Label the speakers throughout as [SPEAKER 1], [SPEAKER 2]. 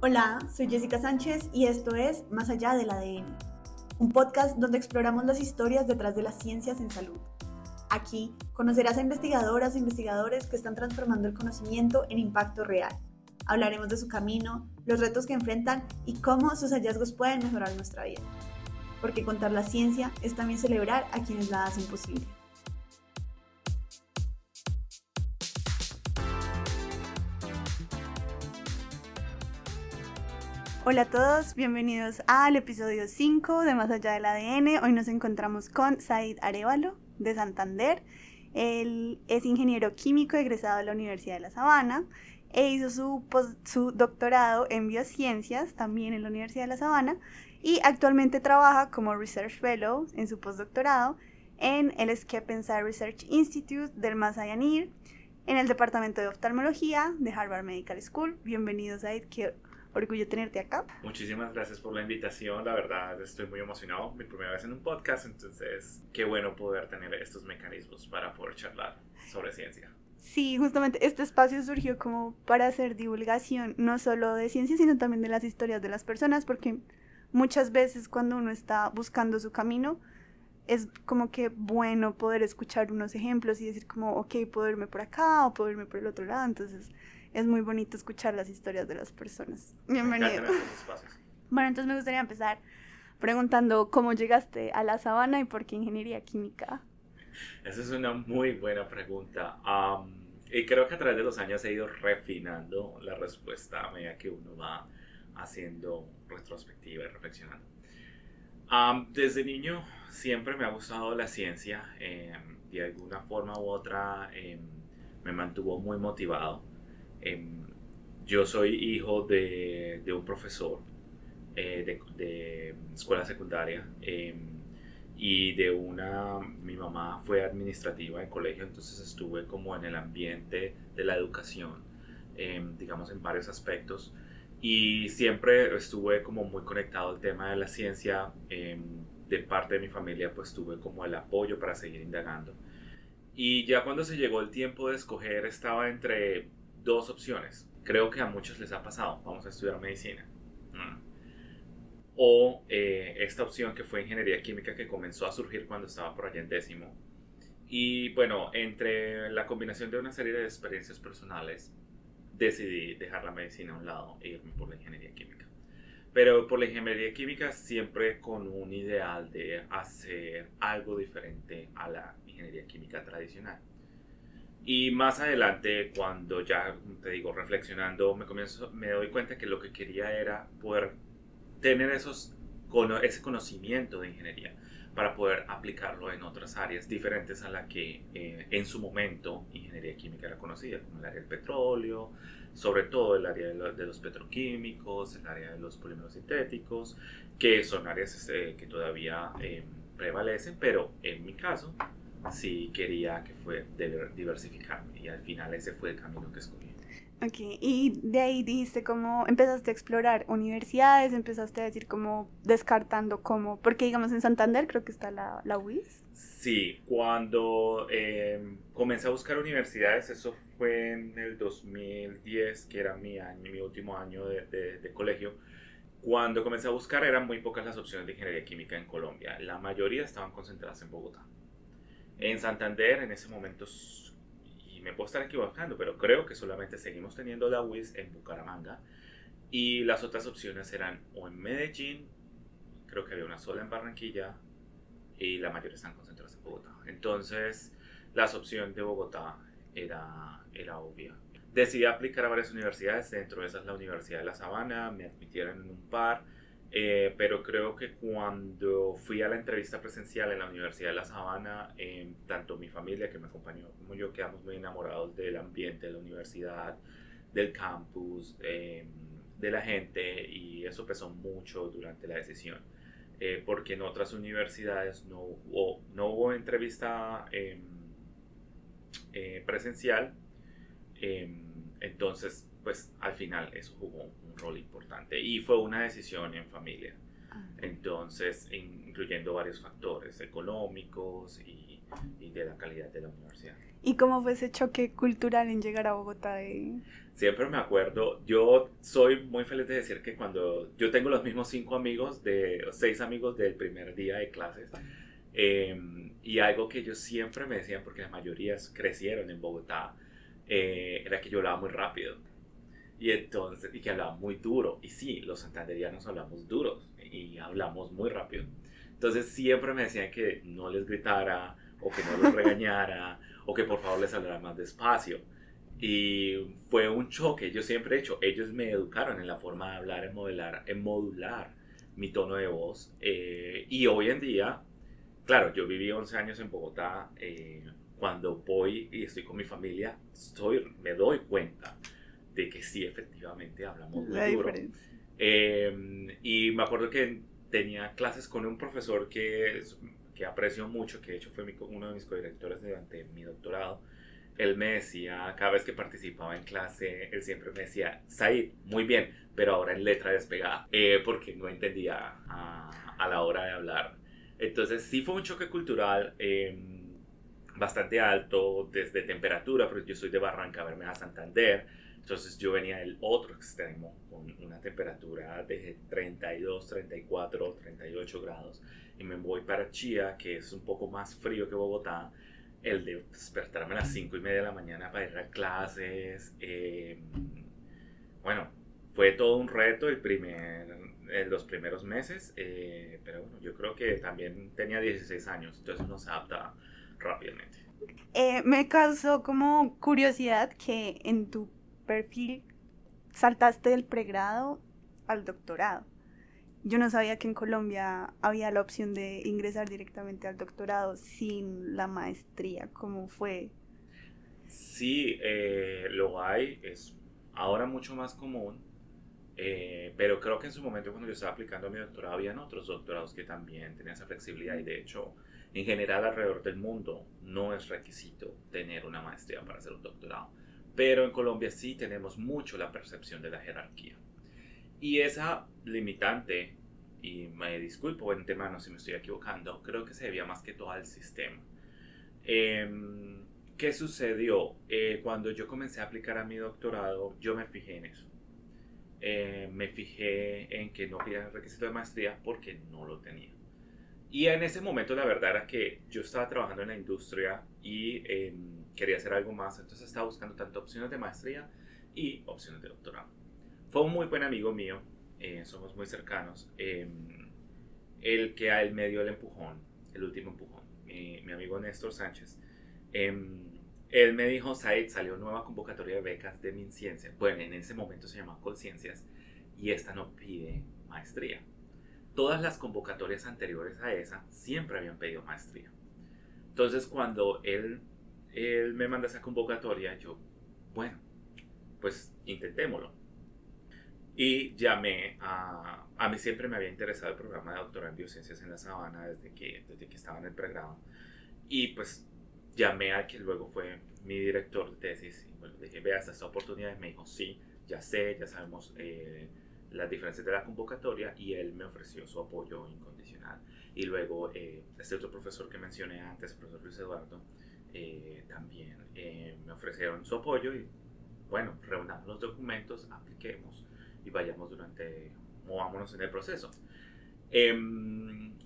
[SPEAKER 1] Hola, soy Jessica Sánchez y esto es Más allá del ADN, un podcast donde exploramos las historias detrás de las ciencias en salud. Aquí conocerás a investigadoras e investigadores que están transformando el conocimiento en impacto real. Hablaremos de su camino, los retos que enfrentan y cómo sus hallazgos pueden mejorar nuestra vida. Porque contar la ciencia es también celebrar a quienes la hacen posible. Hola a todos, bienvenidos al episodio 5 de Más allá del ADN. Hoy nos encontramos con Said Arévalo de Santander. Él es ingeniero químico egresado de la Universidad de La Sabana e hizo su doctorado en biociencias también en la Universidad de La Sabana y actualmente trabaja como Research Fellow en su postdoctorado en el Skepenside Research Institute del Massachusetts en el Departamento de Oftalmología de Harvard Medical School. Bienvenido, Said, qué orgullo tenerte acá.
[SPEAKER 2] Muchísimas gracias por la invitación, la verdad estoy muy emocionado, mi primera vez en un podcast, entonces qué bueno poder tener estos mecanismos para poder charlar sobre ciencia.
[SPEAKER 1] Sí, justamente este espacio surgió como para hacer divulgación no solo de ciencia, sino también de las historias de las personas, porque muchas veces cuando uno está buscando su camino, es como que bueno poder escuchar unos ejemplos y decir como, ok, puedo irme por acá o puedo irme por el otro lado, entonces es muy bonito escuchar las historias de las personas. Bienvenido.
[SPEAKER 2] Me encantan estos espacios.
[SPEAKER 1] Bueno, entonces me gustaría empezar preguntando cómo llegaste a La Sabana y por qué ingeniería química.
[SPEAKER 2] Esa es una muy buena pregunta. Y creo que a través de los años he ido refinando la respuesta a medida que uno va haciendo retrospectiva y reflexionando. Desde niño siempre me ha gustado la ciencia, de alguna forma u otra me mantuvo muy motivado. Yo soy hijo de un profesor de escuela secundaria y mi mamá fue administrativa en colegio, entonces estuve como en el ambiente de la educación, digamos en varios aspectos, y siempre estuve como muy conectado al tema de la ciencia. De parte de mi familia pues tuve como el apoyo para seguir indagando, y ya cuando se llegó el tiempo de escoger estaba entre dos opciones. Creo que a muchos les ha pasado, vamos a estudiar medicina. O esta opción que fue ingeniería química, que comenzó a surgir cuando estaba por allá en décimo. Y bueno, entre la combinación de una serie de experiencias personales, decidí dejar la medicina a un lado e irme por la ingeniería química. Pero por la ingeniería química siempre con un ideal de hacer algo diferente a la ingeniería química tradicional. Y más adelante, cuando ya, te digo, reflexionando, me doy cuenta que lo que quería era poder tener ese conocimiento de ingeniería para poder aplicarlo en otras áreas diferentes a la que en su momento ingeniería química era conocida, como el área del petróleo, sobre todo el área de los petroquímicos, el área de los polímeros sintéticos, que son áreas que todavía prevalecen, pero en mi caso sí quería que fue diversificarme, y al final ese fue el camino que escogí.
[SPEAKER 1] Ok, y de ahí dijiste cómo empezaste a explorar universidades, empezaste a decir cómo descartando cómo, porque digamos en Santander creo que está la UIS.
[SPEAKER 2] Sí, cuando comencé a buscar universidades, eso fue en el 2010, que era mi último año de colegio. Cuando comencé a buscar eran muy pocas las opciones de ingeniería química en Colombia, la mayoría estaban concentradas en Bogotá. En Santander en ese momento, y me puedo estar equivocando, pero creo que solamente seguimos teniendo la UIS en Bucaramanga, y las otras opciones eran o en Medellín, creo que había una sola en Barranquilla, y la mayoría están concentradas en Bogotá. Entonces la opción de Bogotá era obvia. Decidí aplicar a varias universidades, dentro de esas la Universidad de La Sabana, me admitieron en un par, pero creo que cuando fui a la entrevista presencial en la Universidad de La Sabana, tanto mi familia que me acompañó como yo quedamos muy enamorados del ambiente de la universidad, del campus, de la gente, y eso pesó mucho durante la decisión. Porque en otras universidades no hubo entrevista presencial, entonces pues al final eso jugó un rol importante y fue una decisión en familia. Entonces, incluyendo varios factores económicos y de la calidad de la universidad.
[SPEAKER 1] ¿Y cómo fue ese choque cultural en llegar a Bogotá?
[SPEAKER 2] Siempre me acuerdo, yo soy muy feliz de decir que cuando yo tengo los mismos 6 amigos del primer día de clases, y algo que ellos siempre me decían, porque la mayoría crecieron en Bogotá, era que yo hablaba muy rápido. Y que hablaba muy duro. Y sí, los santanderianos hablamos duros y hablamos muy rápido. Entonces siempre me decían que no les gritara o que no los regañara o que por favor les hablara más despacio. Y fue un choque. Yo siempre he hecho, ellos me educaron en la forma de hablar, en modular mi tono de voz. Y hoy en día, claro, yo viví 11 años en Bogotá. Cuando voy y estoy con mi familia, me doy cuenta de que sí, efectivamente hablamos muy duro. Y me acuerdo que tenía clases con un profesor que aprecio mucho, que de hecho fue uno de mis codirectores durante mi doctorado. Él me decía, cada vez que participaba en clase, él siempre me decía, Said, muy bien, pero ahora en letra despegada, porque no entendía a la hora de hablar. Entonces sí fue un choque cultural bastante alto, desde temperatura, porque yo soy de Barranca Bermeja, Santander. Entonces yo venía del otro extremo, con una temperatura de 32, 34, 38 grados. Y me voy para Chía, que es un poco más frío que Bogotá. El de despertarme a las 5:30 de la mañana para ir a clases. Bueno, fue todo un reto los primeros meses. Pero bueno, yo creo que también tenía 16 años, entonces uno se adapta rápidamente.
[SPEAKER 1] Me causó como curiosidad que en tu perfil saltaste del pregrado al doctorado. Yo no sabía que en Colombia había la opción de ingresar directamente al doctorado sin la maestría. ¿Cómo fue?
[SPEAKER 2] Sí, lo hay, es ahora mucho más común, pero creo que en su momento cuando yo estaba aplicando a mi doctorado habían otros doctorados que también tenían esa flexibilidad y de hecho en general alrededor del mundo no es requisito tener una maestría para hacer un doctorado. Pero en Colombia sí tenemos mucho la percepción de la jerarquía. Y esa limitante, y me disculpo de antemano si me estoy equivocando, creo que se debía más que todo al sistema. ¿Qué sucedió? Cuando yo comencé a aplicar a mi doctorado, yo me fijé en eso. Me fijé en que no pidieran el requisito de maestría porque no lo tenía. Y en ese momento la verdad era que yo estaba trabajando en la industria y quería hacer algo más, entonces estaba buscando tanto opciones de maestría y opciones de doctorado. Fue un muy buen amigo mío, somos muy cercanos, el que a él me dio el empujón, el último empujón, mi amigo Néstor Sánchez. Él me dijo, Said, salió nueva convocatoria de becas de MinCiencia. Bueno, en ese momento se llamaba Colciencias y esta no pide maestría. Todas las convocatorias anteriores a esa siempre habían pedido maestría. Entonces cuando él me manda esa convocatoria, yo, bueno, pues intentémoslo. Y llamé a mí siempre me había interesado el programa de doctorado en biociencias en La Sabana desde que estaba en el pregrado. Y pues llamé al que luego fue mi director de tesis y bueno, le dije, vea, esta oportunidad. Y me dijo, sí, ya sabemos las diferencias de la convocatoria y él me ofreció su apoyo incondicional. Y luego este otro profesor que mencioné antes, el profesor Luis Eduardo, también me ofrecieron su apoyo y bueno, reunamos los documentos, apliquemos y movámonos en el proceso. En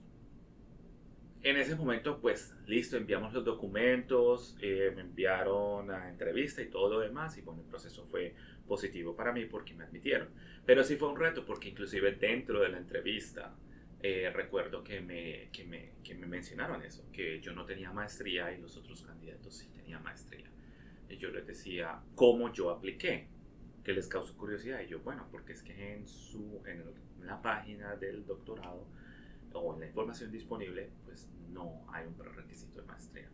[SPEAKER 2] ese momento, pues listo, enviamos los documentos, me enviaron a entrevista y todo lo demás y bueno, el proceso fue positivo para mí porque me admitieron. Pero sí fue un reto porque inclusive dentro de la entrevista recuerdo que me mencionaron eso, que yo no tenía maestría y los otros candidatos sí tenían maestría. Y yo les decía cómo yo apliqué, que les causó curiosidad. Y yo, bueno, porque es que en la página del doctorado o en la información disponible, pues no hay un prerequisito de maestría.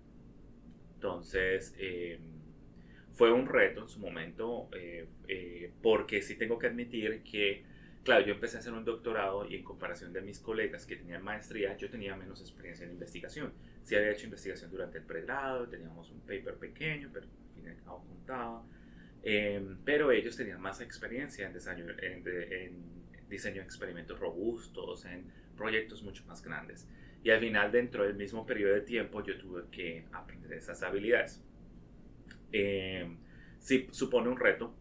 [SPEAKER 2] Entonces, fue un reto en su momento, porque sí tengo que admitir que, claro, yo empecé a hacer un doctorado y en comparación de mis colegas que tenían maestría, yo tenía menos experiencia en investigación. Sí había hecho investigación durante el pregrado, teníamos un paper pequeño, pero al fin y al cabo contaba. Pero ellos tenían más experiencia en diseño de experimentos robustos, en proyectos mucho más grandes. Y al final, dentro del mismo periodo de tiempo, yo tuve que aprender esas habilidades. Sí, supone un reto,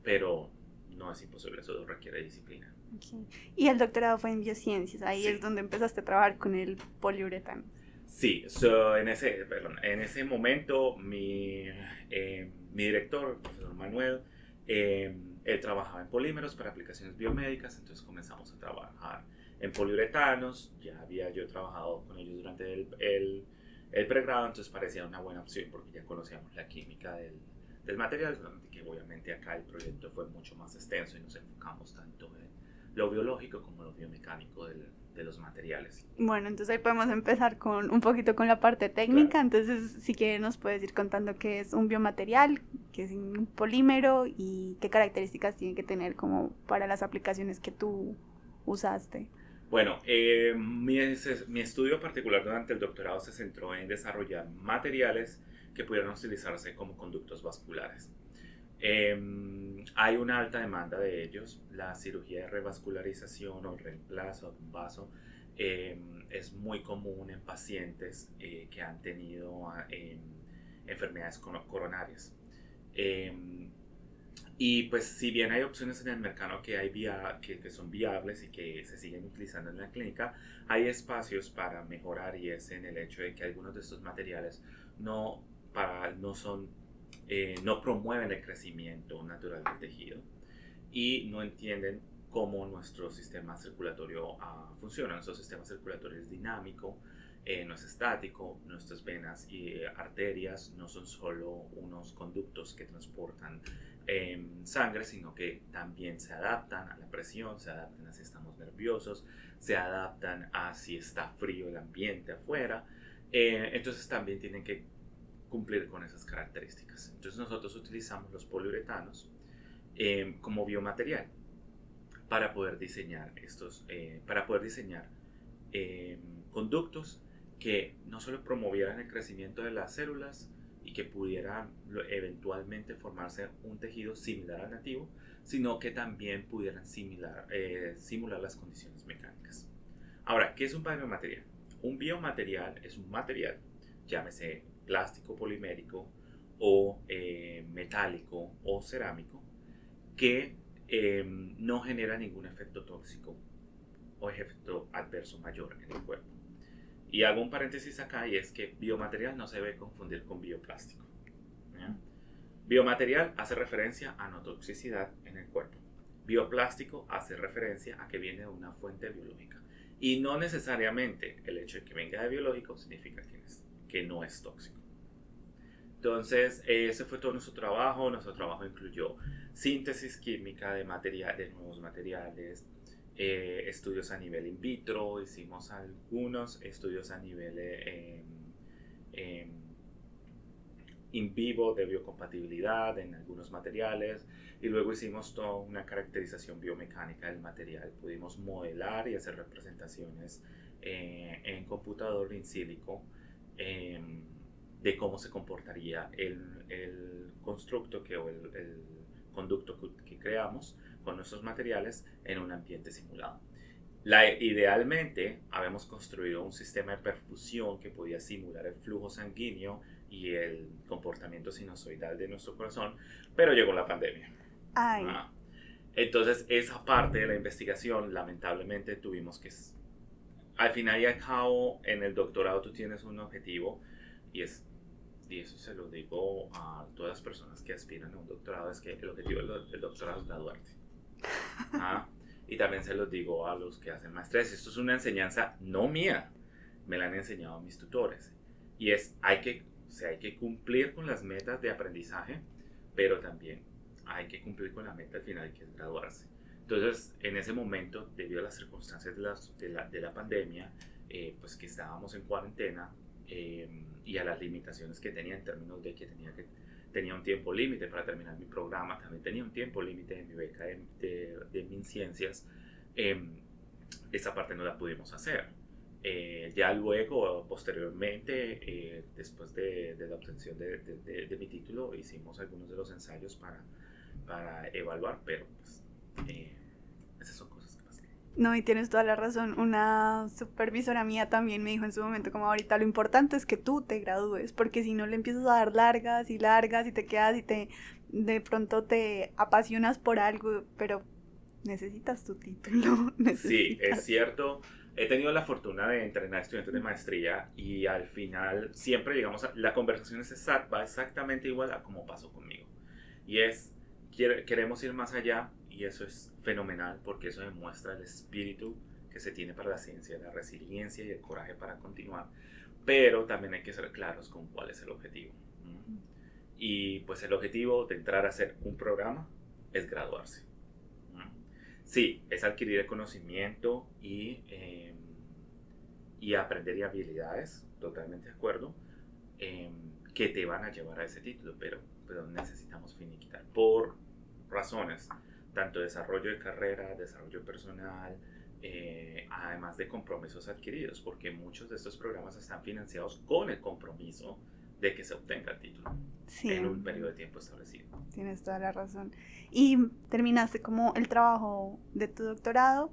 [SPEAKER 2] pero no es imposible, eso requiere disciplina.
[SPEAKER 1] Okay. Y el doctorado fue en biociencias, ahí
[SPEAKER 2] Sí.
[SPEAKER 1] es donde empezaste a trabajar con el poliuretano.
[SPEAKER 2] Sí, en ese momento mi director, el profesor Manuel, él trabajaba en polímeros para aplicaciones biomédicas, entonces comenzamos a trabajar en poliuretanos. Ya había yo trabajado con ellos durante el pregrado, entonces parecía una buena opción porque ya conocíamos la química del material, solamente que obviamente acá el proyecto fue mucho más extenso y nos enfocamos tanto en lo biológico como lo biomecánico de los materiales.
[SPEAKER 1] Bueno, entonces ahí podemos empezar con un poquito con la parte técnica.
[SPEAKER 2] Claro.
[SPEAKER 1] Entonces, si quieres nos puedes ir contando qué es un biomaterial, qué es un polímero y qué características tiene que tener como para las aplicaciones que tú usaste.
[SPEAKER 2] Bueno, mi estudio particular durante el doctorado se centró en desarrollar materiales que pudieran utilizarse como conductos vasculares. Hay una alta demanda de ellos. La cirugía de revascularización o el reemplazo de un vaso es muy común en pacientes que han tenido enfermedades coronarias. Y pues si bien hay opciones en el mercado que son viables y que se siguen utilizando en la clínica, hay espacios para mejorar, y es en el hecho de que algunos de estos materiales no promueven el crecimiento natural del tejido y no entienden cómo nuestro sistema circulatorio funciona. Nuestro sistema circulatorio es dinámico, no es estático. Nuestras venas y arterias no son solo unos conductos que transportan sangre, sino que también se adaptan a la presión, se adaptan a si estamos nerviosos, se adaptan a si está frío el ambiente afuera. Entonces también tienen que cumplir con esas características. Entonces nosotros utilizamos los poliuretanos como biomaterial para poder diseñar conductos que no solo promovieran el crecimiento de las células y que pudieran eventualmente formarse un tejido similar al nativo, sino que también pudieran simular las condiciones mecánicas. Ahora, ¿qué es un biomaterial? Un biomaterial es un material, llámese plástico polimérico o metálico o cerámico, que no genera ningún efecto tóxico o efecto adverso mayor en el cuerpo. Y hago un paréntesis acá, y es que biomaterial no se debe confundir con bioplástico. ¿Ya? Biomaterial hace referencia a no toxicidad en el cuerpo. Bioplástico hace referencia a que viene de una fuente biológica. Y no necesariamente el hecho de que venga de biológico significa que no es tóxico. Entonces, ese fue todo nuestro trabajo. Nuestro trabajo incluyó síntesis química de nuevos materiales, estudios a nivel in vitro, hicimos algunos estudios a nivel in vivo de biocompatibilidad en algunos materiales, y luego hicimos toda una caracterización biomecánica del material. Pudimos modelar y hacer representaciones en computador in silico de cómo se comportaría el constructo o el conducto que creamos con nuestros materiales en un ambiente simulado. Idealmente, habíamos construido un sistema de perfusión que podía simular el flujo sanguíneo y el comportamiento sinusoidal de nuestro corazón, pero llegó la pandemia. Entonces, esa parte de la investigación, lamentablemente, tuvimos que... Al final y al cabo, en el doctorado tú tienes un objetivo, y eso se lo digo a todas las personas que aspiran a un doctorado, es que el objetivo del doctorado es graduarte. Y también se los digo a los que hacen maestrías. Esto es una enseñanza no mía, me la han enseñado mis tutores, y hay que cumplir con las metas de aprendizaje, pero también hay que cumplir con la meta al final, que es graduarse. Entonces, en ese momento, debido a las circunstancias de la pandemia, pues que estábamos en cuarentena, y a las limitaciones que tenía en términos de que tenía un tiempo límite para terminar mi programa, también tenía un tiempo límite de mi beca de MinCiencias, esa parte no la pudimos hacer. Ya luego, posteriormente, después de la obtención de mi título, hicimos algunos de los ensayos para evaluar, pero pues esas son cosas que pasan.
[SPEAKER 1] No, y tienes toda la razón. Una supervisora mía también me dijo en su momento como ahorita lo importante es que tú te gradúes, porque si no le empiezas a dar largas y largas y te quedas y te de pronto te apasionas por algo, pero necesitas tu título,
[SPEAKER 2] Sí, es
[SPEAKER 1] necesitas.
[SPEAKER 2] cierto. He tenido la fortuna de entrenar estudiantes de maestría y al final siempre llegamos a... La conversación va exactamente igual a como pasó conmigo. Y es, queremos ir más allá y eso es fenomenal porque eso demuestra el espíritu que se tiene para la ciencia, la resiliencia y el coraje para continuar. Pero también hay que ser claros con cuál es el objetivo. Y pues el objetivo de entrar a hacer un programa es graduarse. Sí, es adquirir el conocimiento y aprender y habilidades, totalmente de acuerdo, eh, que te van a llevar a ese título, pero necesitamos finiquitar por razones, tanto desarrollo de carrera, desarrollo personal, además de compromisos adquiridos, porque muchos de estos programas están financiados con el compromiso de que se obtenga el título
[SPEAKER 1] Sí,
[SPEAKER 2] en un periodo de tiempo establecido.
[SPEAKER 1] tienes toda la razón. Y terminaste como el trabajo de tu doctorado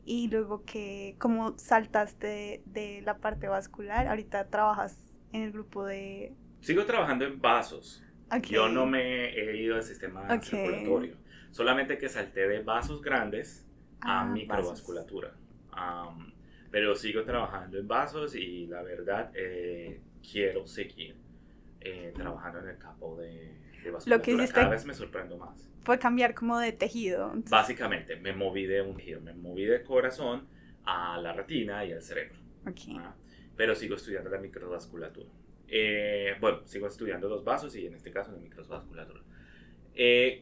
[SPEAKER 1] y luego que como saltaste de la parte vascular, ahorita trabajas en el grupo de...
[SPEAKER 2] Sigo trabajando en vasos.
[SPEAKER 1] Ok,
[SPEAKER 2] Yo no me he ido al sistema
[SPEAKER 1] ok.
[SPEAKER 2] circulatorio. Solamente que salté de vasos grandes a
[SPEAKER 1] Ah, vasos.
[SPEAKER 2] microvasculatura. Pero sigo trabajando en vasos y la verdad quiero seguir trabajando en el campo de
[SPEAKER 1] Lo que
[SPEAKER 2] vasculatura. Cada
[SPEAKER 1] hiciste
[SPEAKER 2] vez me sorprendo más.
[SPEAKER 1] fue cambiar como de tejido. Entonces,
[SPEAKER 2] Básicamente me moví de un tejido, me moví del corazón a la retina y al cerebro.
[SPEAKER 1] ok.
[SPEAKER 2] ¿Ah? Pero sigo estudiando la microvasculatura. Bueno, sigo estudiando los vasos y en este caso la microvasculatura.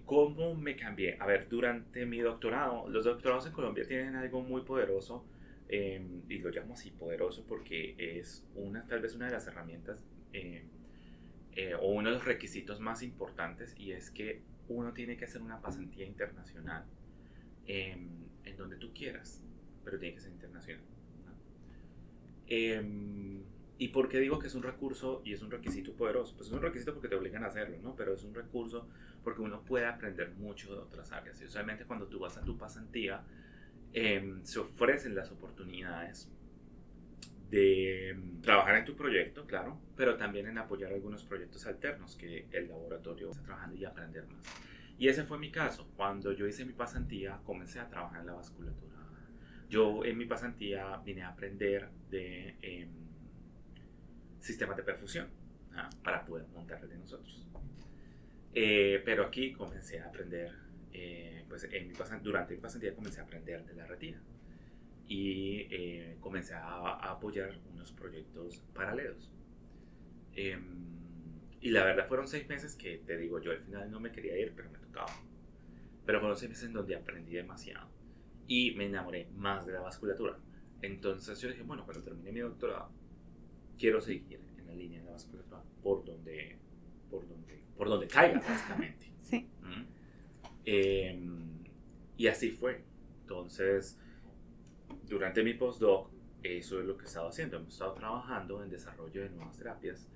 [SPEAKER 2] ¿Cómo me cambié? A ver, durante mi doctorado, los doctorados en Colombia tienen algo muy poderoso y lo llamo así poderoso porque es tal vez una de las herramientas o uno de los requisitos más importantes y es que uno tiene que hacer una pasantía internacional en donde tú quieras, pero tiene que ser internacional. ¿No? ¿Y por qué digo que es un recurso y es un requisito poderoso? Pues es un requisito porque te obligan a hacerlo, ¿no? Pero es un recurso porque uno puede aprender mucho de otras áreas. Y usualmente cuando tú vas a tu pasantía, se ofrecen las oportunidades de trabajar en tu proyecto, claro, pero también en apoyar algunos proyectos alternos que el laboratorio está trabajando y aprender más. Y ese fue mi caso. Cuando yo hice mi pasantía, comencé a trabajar en la vasculatura. Yo en mi pasantía vine a aprender de sistemas de perfusión para poder montarle de nosotros. Pero aquí comencé a aprender, pues durante mi pasantía comencé a aprender de la retina y comencé a apoyar unos proyectos paralelos. Y la verdad fueron 6 meses que, te digo, yo al final no me quería ir, pero me tocaba. Pero fueron 6 meses en donde aprendí demasiado y me enamoré más de la vasculatura. Entonces yo dije, bueno, cuando termine mi doctorado, quiero seguir en la línea de la vasculatura por donde caiga, básicamente.
[SPEAKER 1] Sí.
[SPEAKER 2] Y así fue. Entonces, durante mi postdoc, eso es lo que he estado haciendo. Hemos estado trabajando en desarrollo de nuevas terapias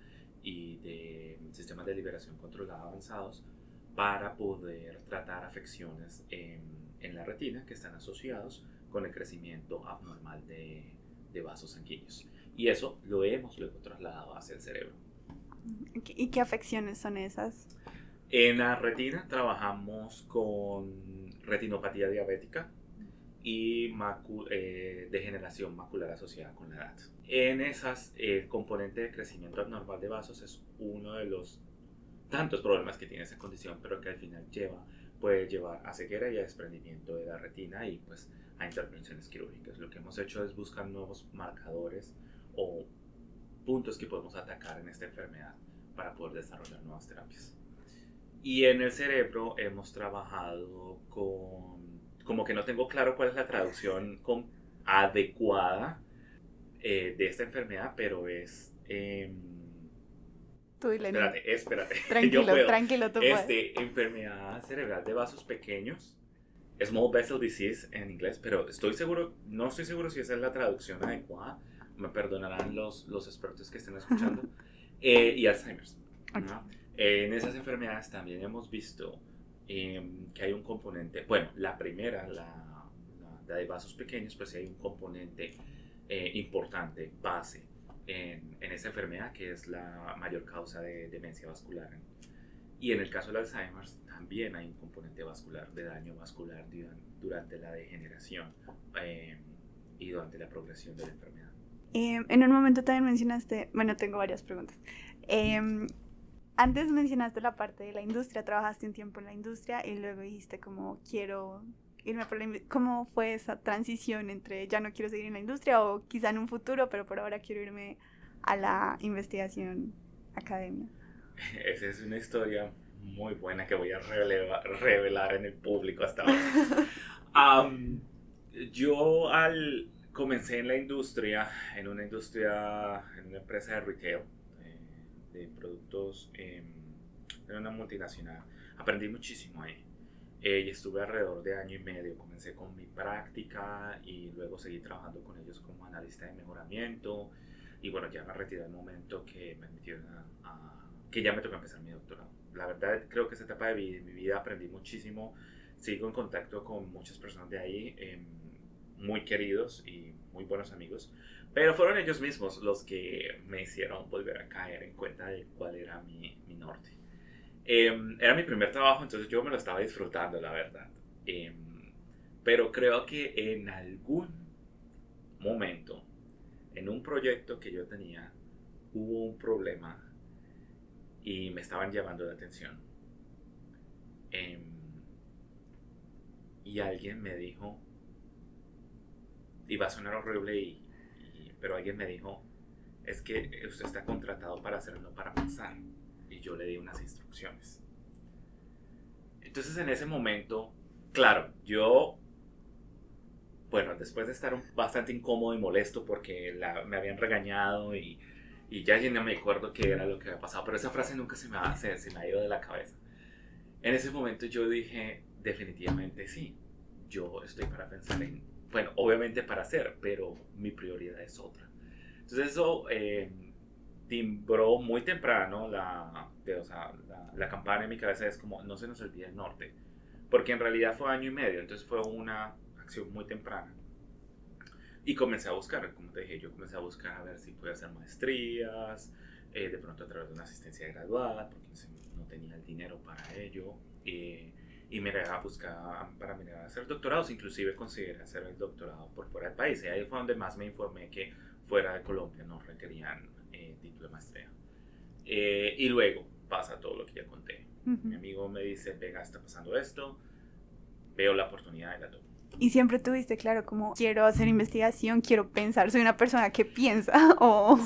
[SPEAKER 2] y de sistemas de liberación controlada avanzados para poder tratar afecciones en la retina que están asociados con el crecimiento abnormal de vasos sanguíneos. Y eso lo hemos luego trasladado hacia el cerebro.
[SPEAKER 1] ¿Y qué afecciones son esas?
[SPEAKER 2] En la retina trabajamos con retinopatía diabética y degeneración macular asociada con la edad. En esas, el componente de crecimiento abnormal de vasos es uno de los tantos problemas que tiene esa condición, pero que al final puede llevar a ceguera y a desprendimiento de la retina y pues a intervenciones quirúrgicas. Lo que hemos hecho es buscar nuevos marcadores o puntos que podemos atacar en esta enfermedad para poder desarrollar nuevas terapias. Y en el cerebro hemos trabajado como que no tengo claro cuál es la traducción adecuada de esta enfermedad, pero es...
[SPEAKER 1] Tú dile,
[SPEAKER 2] espérate, yo
[SPEAKER 1] tranquilo,
[SPEAKER 2] puedo.
[SPEAKER 1] tranquilo, tú puedes.
[SPEAKER 2] Enfermedad cerebral de vasos pequeños, Small Vessel Disease en inglés, pero no estoy seguro si esa es la traducción adecuada, me perdonarán los expertos que estén escuchando, y Alzheimer's.
[SPEAKER 1] Okay.
[SPEAKER 2] ¿No? En esas enfermedades también hemos visto que hay un componente, bueno, la primera, la de vasos pequeños, pues sí hay un componente importante, base, en esa enfermedad que es la mayor causa de demencia vascular. Y en el caso del Alzheimer también hay un componente vascular, de daño vascular durante la degeneración y durante la progresión de la enfermedad.
[SPEAKER 1] En un momento también mencionaste, bueno, tengo varias preguntas. Antes mencionaste la parte de la industria, trabajaste un tiempo en la industria y luego dijiste como quiero irme por la ¿Cómo fue esa transición entre ya no quiero seguir en la industria o quizá en un futuro, pero por ahora quiero irme a la investigación academia?
[SPEAKER 2] Esa es una historia muy buena que voy a revelar en el público hasta ahora. Yo comencé en la industria, en una empresa de retail, de productos, en una multinacional. Aprendí muchísimo ahí. Y estuve alrededor de año y medio. Comencé con mi práctica y luego seguí trabajando con ellos como analista de mejoramiento. Y bueno, ya me retiré al momento que me metieron que ya me tocó empezar mi doctorado. La verdad, creo que esa etapa de mi vida aprendí muchísimo. Sigo en contacto con muchas personas de ahí, muy queridos y muy buenos amigos. Pero fueron ellos mismos los que me hicieron volver a caer en cuenta de cuál era mi norte. Era mi primer trabajo, entonces yo me lo estaba disfrutando, la verdad. Pero creo que en algún momento, en un proyecto que yo tenía, hubo un problema y me estaban llamando la atención. Y alguien me dijo, y va a sonar horrible, pero alguien me dijo, es que usted está contratado para hacerlo, no para pensar. Y yo le di unas instrucciones. Entonces en ese momento, claro, bueno, después de estar bastante incómodo y molesto porque me habían regañado y ya no me acuerdo qué era lo que había pasado, pero esa frase nunca se me ha ido de la cabeza. En ese momento yo dije, definitivamente sí, yo estoy para pensar bueno, obviamente para hacer, pero mi prioridad es otra. Entonces eso timbró muy temprano la campana en mi cabeza, es como, no se nos olvide el norte, porque en realidad fue año y medio, entonces fue una acción muy temprana. Y comencé a buscar, como te dije, yo comencé a buscar a ver si podía hacer maestrías, de pronto a través de una asistencia graduada, porque no tenía el dinero para ello, y me iba a buscar para mirar a hacer doctorados, inclusive consideré hacer el doctorado por fuera del país, y ahí fue donde más me informé que fuera de Colombia no requerían título de maestría. Y luego pasa todo lo que ya conté. Mi amigo me dice, venga, está pasando esto, veo la oportunidad y la tomo.
[SPEAKER 1] Y siempre tuviste claro como quiero hacer investigación, quiero pensar, soy una persona que piensa o...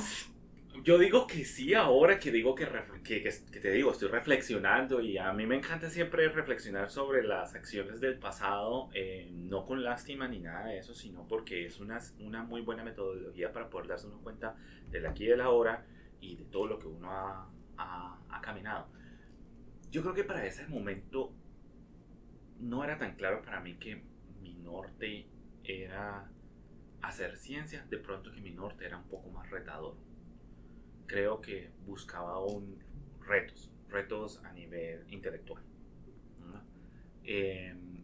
[SPEAKER 2] Yo digo que sí ahora que digo que te digo, estoy reflexionando y a mí me encanta siempre reflexionar sobre las acciones del pasado, no con lástima ni nada de eso, sino porque es una muy buena metodología para poder darse uno cuenta del aquí y del ahora y de todo lo que uno ha caminado. Yo creo que para ese momento no era tan claro para mí que mi norte era hacer ciencia, de pronto que mi norte era un poco más retador. Creo que buscaba retos a nivel intelectual, ¿no?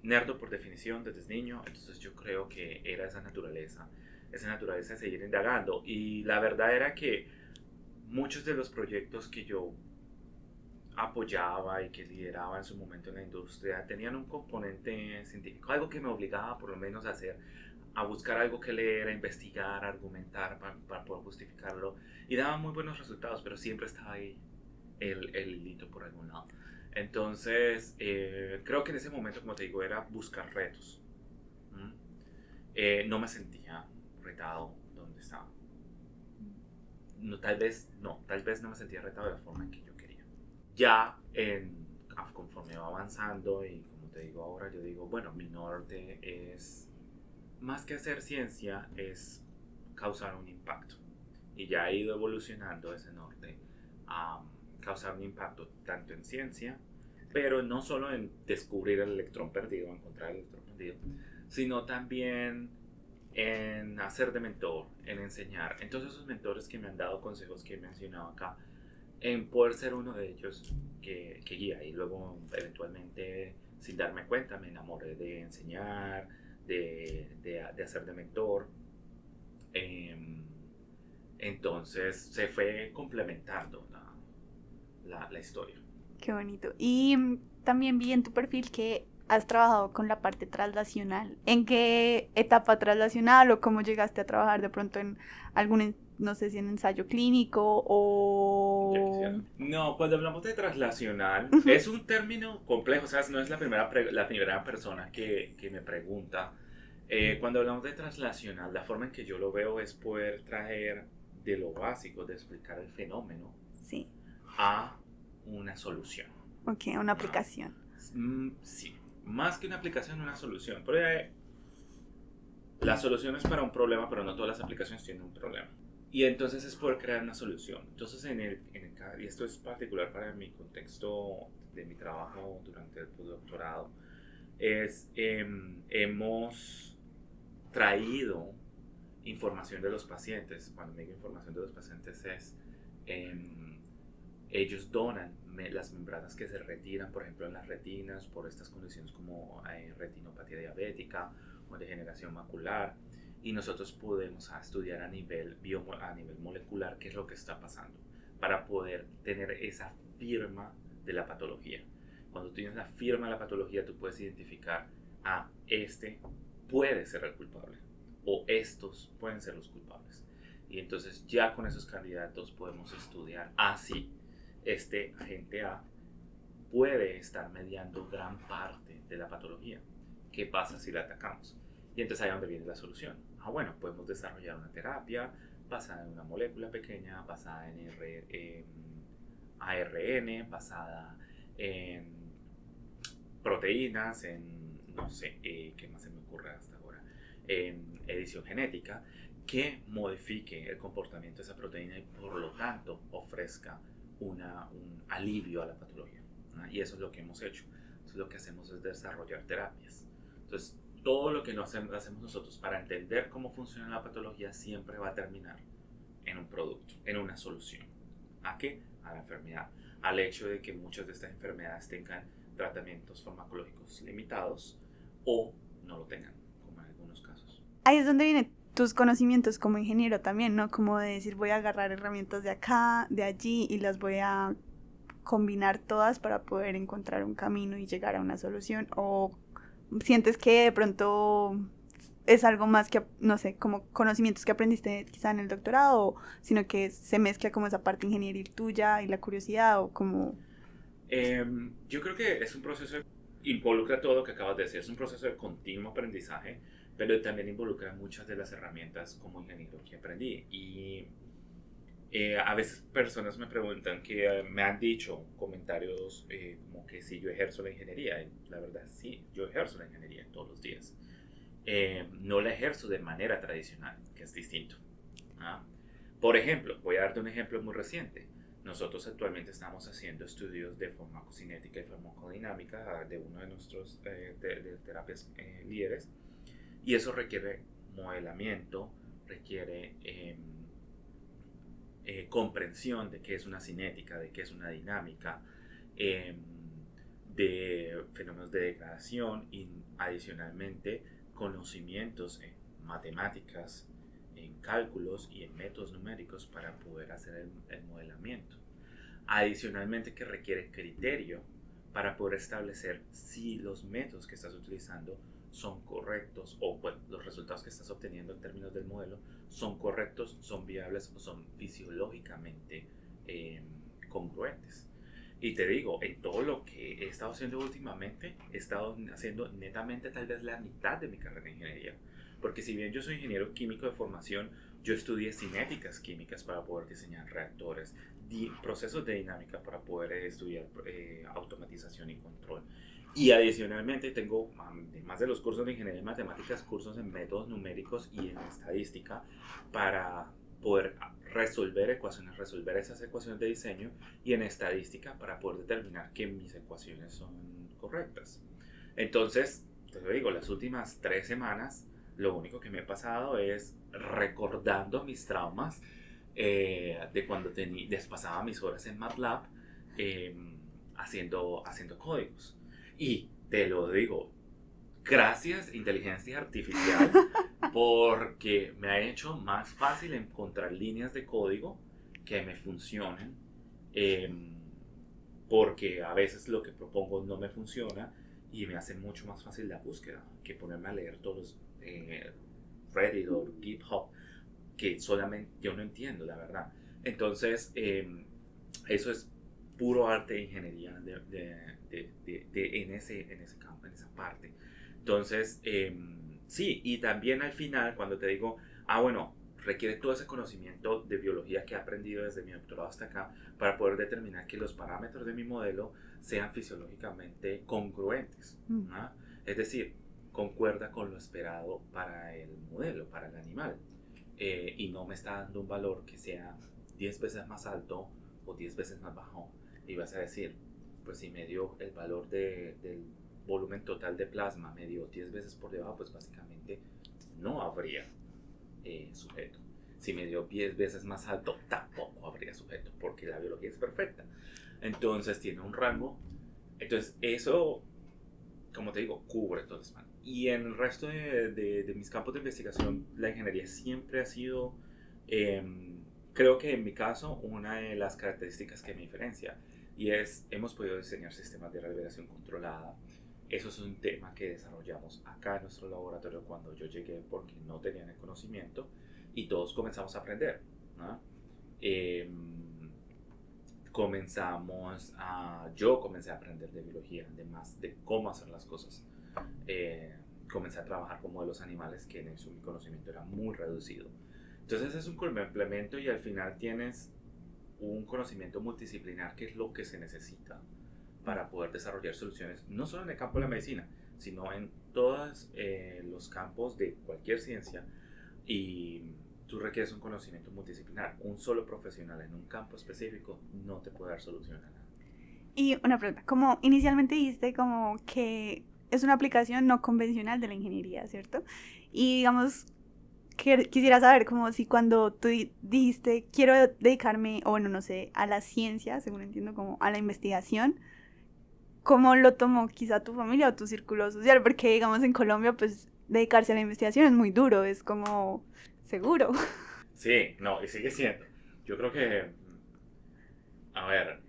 [SPEAKER 2] Nerdo por definición desde niño, entonces yo creo que era esa naturaleza de seguir indagando. Y la verdad era que muchos de los proyectos que yo apoyaba y que lideraba en su momento en la industria tenían un componente científico, algo que me obligaba por lo menos a buscar algo que leer, a investigar, a argumentar para poder justificarlo, y daban muy buenos resultados, pero siempre estaba ahí el hilito por algún lado. Entonces creo que en ese momento, como te digo, era buscar retos. No me sentía retado donde estaba. Tal vez no me sentía retado de la forma en que yo quería. Ya conforme va avanzando y como te digo ahora, yo digo, bueno, mi norte es más que hacer ciencia, es causar un impacto. Y ya ha ido evolucionando ese norte a causar un impacto tanto en ciencia, pero no solo en descubrir el electrón perdido, encontrar el electrón perdido, sino también en hacer de mentor, en enseñar. Entonces esos mentores que me han dado consejos que he mencionado acá, en poder ser uno de ellos que guía. Y luego eventualmente, sin darme cuenta, me enamoré de enseñar, de hacer de mentor. Entonces se fue complementando la historia.
[SPEAKER 1] Qué bonito. Y también vi en tu perfil que has trabajado con la parte traslacional. ¿En qué etapa traslacional o cómo llegaste a trabajar de pronto en algún, no sé si en ensayo clínico o...
[SPEAKER 2] No, cuando hablamos de traslacional,
[SPEAKER 1] Ujú.
[SPEAKER 2] es un término complejo, o sea, no es la primera persona que me pregunta. Cuando hablamos de traslacional, la forma en que yo lo veo es poder traer de lo básico, de explicar el fenómeno,
[SPEAKER 1] Sí,
[SPEAKER 2] a una solución.
[SPEAKER 1] ok, una aplicación.
[SPEAKER 2] Sí, más que una aplicación, una solución. Porque la solución es para un problema, pero no todas las aplicaciones tienen un problema. Y entonces es poder crear una solución. Entonces, y esto es particular para mi contexto de mi trabajo durante el postdoctorado, hemos traído información de los pacientes. Cuando me digo información de los pacientes es, ellos donan las membranas que se retiran, por ejemplo, en las retinas por estas condiciones como retinopatía diabética o degeneración macular, y nosotros podemos estudiar a nivel molecular qué es lo que está pasando para poder tener esa firma de la patología. Cuando tú tienes la firma de la patología, tú puedes identificar, este puede ser el culpable o estos pueden ser los culpables. Y entonces ya con esos candidatos podemos estudiar, sí, este agente A puede estar mediando gran parte de la patología. ¿Qué pasa si la atacamos? Y entonces ahí es donde viene la solución. Bueno, podemos desarrollar una terapia basada en una molécula pequeña, basada en ARN, basada en proteínas, en no sé, ¿qué más se me ocurre hasta ahora? En edición genética, que modifique el comportamiento de esa proteína y por lo tanto ofrezca un alivio a la patología, ¿no? Y eso es lo que hemos hecho. Entonces lo que hacemos es desarrollar terapias. Entonces todo lo que hacemos nosotros para entender cómo funciona la patología siempre va a terminar en un producto, en una solución. ¿A qué? A la enfermedad. Al hecho de que muchas de estas enfermedades tengan tratamientos farmacológicos limitados o no lo tengan, como en algunos casos.
[SPEAKER 1] Ahí es donde vienen tus conocimientos como ingeniero también, ¿no? Como de decir, voy a agarrar herramientas de acá, de allí y las voy a combinar todas para poder encontrar un camino y llegar a una solución. O sientes que de pronto es algo más que, no sé, como conocimientos que aprendiste quizá en el doctorado, sino que se mezcla como esa parte ingenieril tuya y la curiosidad o como...
[SPEAKER 2] Yo creo que es un proceso que involucra todo lo que acabas de decir. Es un proceso de continuo aprendizaje, pero también involucra muchas de las herramientas como ingeniero que aprendí. Y a veces personas me preguntan que me han dicho comentarios como que si yo ejerzo la ingeniería. Y la verdad, sí, yo ejerzo la ingeniería todos los días. No la ejerzo de manera tradicional, que es distinto. Por ejemplo, voy a darte un ejemplo muy reciente. Nosotros actualmente estamos haciendo estudios de farmacocinética y farmacodinámica de uno de nuestros de terapias líderes, y eso requiere modelamiento, requiere comprensión de qué es una cinética, de qué es una dinámica, de fenómenos de degradación y adicionalmente conocimientos en matemáticas, en cálculos y en métodos numéricos para poder hacer el modelamiento. Adicionalmente que requiere criterio para poder establecer si los métodos que estás utilizando son correctos o bueno, los resultados que estás obteniendo en términos del modelo son correctos, son viables o son fisiológicamente congruentes. Y te digo, en todo lo que he estado haciendo últimamente, he estado haciendo netamente tal vez la mitad de mi carrera de ingeniería. Porque si bien yo soy ingeniero químico de formación, yo estudié cinéticas químicas para poder diseñar reactores, procesos de dinámica para poder estudiar automatización y control. Y adicionalmente tengo, además de los cursos de ingeniería en matemáticas, cursos en métodos numéricos y en estadística para poder resolver ecuaciones, resolver esas ecuaciones de diseño, y en estadística para poder determinar que mis ecuaciones son correctas. Entonces, te lo digo, las últimas 3 semanas lo único que me he pasado es recordando mis traumas de cuando pasaba mis horas en MATLAB haciendo códigos. Y te lo digo, Gracias, inteligencia artificial, porque me ha hecho más fácil encontrar líneas de código que me funcionen, porque a veces lo que propongo no me funciona y me hace mucho más fácil la búsqueda que ponerme a leer todos los Reddit o GitHub que solamente yo no entiendo, la verdad. Entonces, eso es puro arte e ingeniería en ese campo, en esa parte. Entonces, sí, y también al final, cuando te digo, bueno, requiere todo ese conocimiento de biología que he aprendido desde mi doctorado hasta acá para poder determinar que los parámetros de mi modelo sean fisiológicamente congruentes, ¿no? Es decir, concuerda con lo esperado para el modelo, para el animal, y no me está dando un valor que sea 10 veces más alto o 10 veces más bajo. Y vas a decir, pues si me dio el valor del volumen total de plasma, me dio 10 veces por debajo, pues básicamente no habría sujeto. Si me dio 10 veces más alto, tampoco habría sujeto, porque la biología es perfecta. Entonces tiene un rango. Entonces eso, como te digo, cubre todo el span. Y en el resto de mis campos de investigación, la ingeniería siempre ha sido, creo que en mi caso, una de las características que me diferencia. Y hemos podido diseñar sistemas de revelación controlada. Eso es un tema que desarrollamos acá en nuestro laboratorio cuando yo llegué, porque no tenían el conocimiento y todos comenzamos a aprender, ¿no? Yo comencé a aprender de biología, de cómo hacer las cosas. Comencé a trabajar con modelos animales que en eso mi conocimiento era muy reducido. Entonces es un complemento y al final tienes un conocimiento multidisciplinar que es lo que se necesita para poder desarrollar soluciones, no solo en el campo de la medicina, sino en todos los campos de cualquier ciencia. Y tú requieres un conocimiento multidisciplinar. Un solo profesional en un campo específico no te puede dar solución a nada.
[SPEAKER 1] Y una pregunta, como inicialmente dijiste como que es una aplicación no convencional de la ingeniería, ¿cierto? Y digamos, quisiera saber como si cuando tú dijiste quiero dedicarme, o bueno, no sé, a la ciencia, según entiendo, como a la investigación, ¿cómo lo tomó quizá tu familia o tu círculo social? Porque digamos en Colombia pues dedicarse a la investigación es muy duro, es como seguro.
[SPEAKER 2] Sí, no, y sigue siendo. Yo creo que, a ver,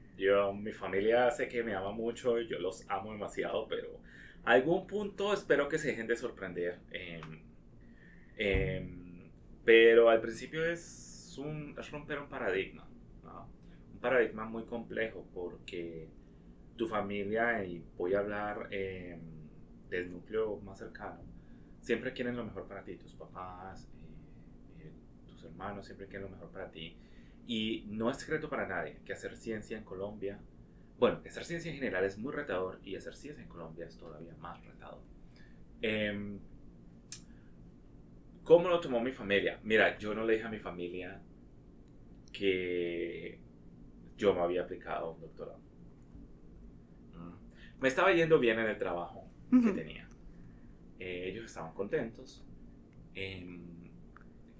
[SPEAKER 2] mi familia sé que me ama mucho y yo los amo demasiado, pero a algún punto espero que se dejen de sorprender. Pero al principio es romper un paradigma, ¿no? Un paradigma muy complejo porque tu familia, y voy a hablar del núcleo más cercano, siempre quieren lo mejor para ti, tus papás, tus hermanos siempre quieren lo mejor para ti. Y no es secreto para nadie que hacer ciencia en Colombia, bueno, que hacer ciencia en general es muy retador y hacer ciencia en Colombia es todavía más retador. ¿Cómo lo tomó mi familia? Mira, yo no le dije a mi familia que yo me había aplicado a un doctorado. Me estaba yendo bien en el trabajo que tenía. Ellos estaban contentos.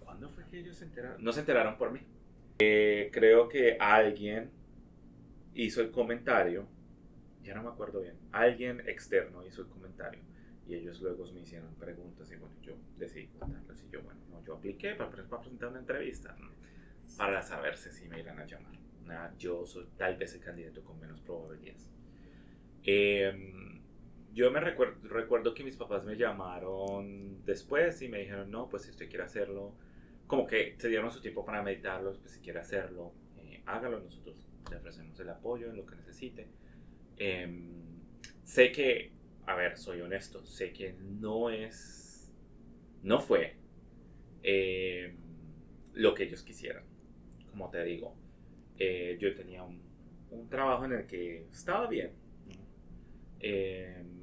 [SPEAKER 2] ¿Cuándo fue que ellos se enteraron? No se enteraron por mí. Creo que alguien hizo el comentario, ya no me acuerdo bien, alguien externo hizo el comentario y ellos luego me hicieron preguntas y bueno, yo decidí contarles y yo, bueno, no, yo apliqué para presentar una entrevista para saber si me iban a llamar. Yo soy tal vez el candidato con menos probabilidades. Yo recuerdo que mis papás me llamaron después y me dijeron, no, pues si usted quiere hacerlo, como que se dieron su tiempo para meditarlo, pues si quiere hacerlo, hágalo, nosotros le ofrecemos el apoyo en lo que necesite. Sé que, a ver, soy honesto, sé que no fue lo que ellos quisieran. Como te digo, yo tenía un trabajo en el que estaba bien,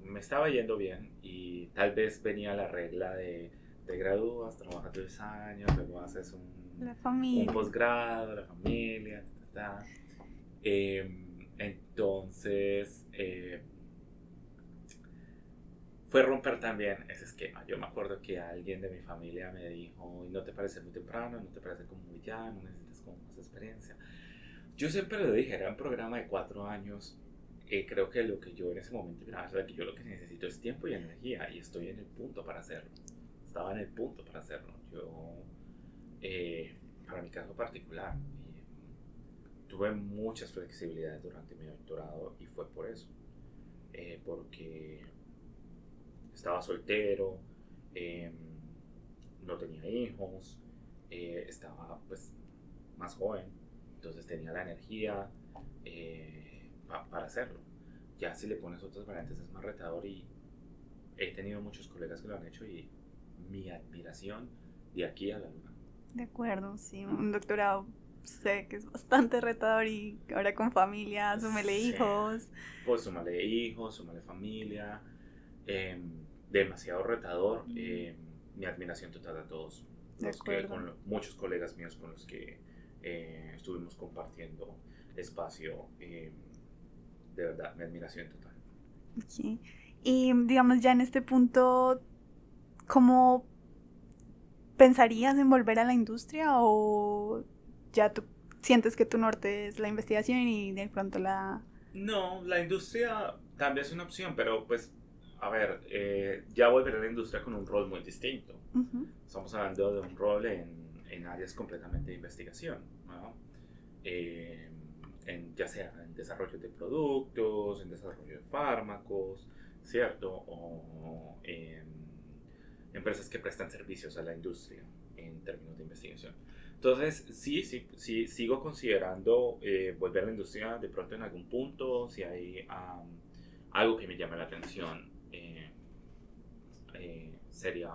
[SPEAKER 2] me estaba yendo bien y tal vez venía la regla de te gradúas, trabajas 2 años, luego haces un posgrado, la familia, entonces fue romper también ese esquema. Yo me acuerdo que alguien de mi familia me dijo, ¿no te parece muy temprano? ¿No te parece como muy ya? ¿No necesitas como más experiencia? Yo siempre le dije, era un programa de 4 años creo que lo que yo en ese momento miraba era que yo lo que necesito es tiempo y energía y estoy en el punto para hacerlo. Estaba en el punto para hacerlo. Yo, para mi caso particular, tuve muchas flexibilidades durante mi doctorado y fue por eso. Porque estaba soltero, eh, no tenía hijos, estaba pues más joven, entonces tenía la energía para hacerlo. Ya si le pones otras variantes es más retador y he tenido muchos colegas que lo han hecho y mi admiración de aquí a la luna.
[SPEAKER 1] De acuerdo, sí, un doctorado sé que es bastante retador y ahora con familia, súmele
[SPEAKER 2] Sí,
[SPEAKER 1] hijos.
[SPEAKER 2] pues súmale hijos, súmale familia, eh, demasiado retador. Mi admiración total a todos
[SPEAKER 1] De
[SPEAKER 2] los que,
[SPEAKER 1] acuerdo.
[SPEAKER 2] muchos colegas míos con los que estuvimos compartiendo espacio, de verdad, mi admiración total.
[SPEAKER 1] Sí. Y digamos ya en este punto, ¿cómo pensarías en volver a la industria o ya tú sientes que tu norte es la investigación y de pronto la...
[SPEAKER 2] No, la industria también es una opción, pero pues, a ver, ya volver a la industria con un rol muy distinto.
[SPEAKER 1] Ujú.
[SPEAKER 2] Estamos hablando de un rol en áreas completamente de investigación, ¿no? Eh, ya sea en desarrollo de productos, en desarrollo de fármacos, ¿cierto? O en empresas que prestan servicios a la industria en términos de investigación. Entonces, sí, sigo considerando volver a la industria de pronto en algún punto, si hay algo que me llame la atención, sería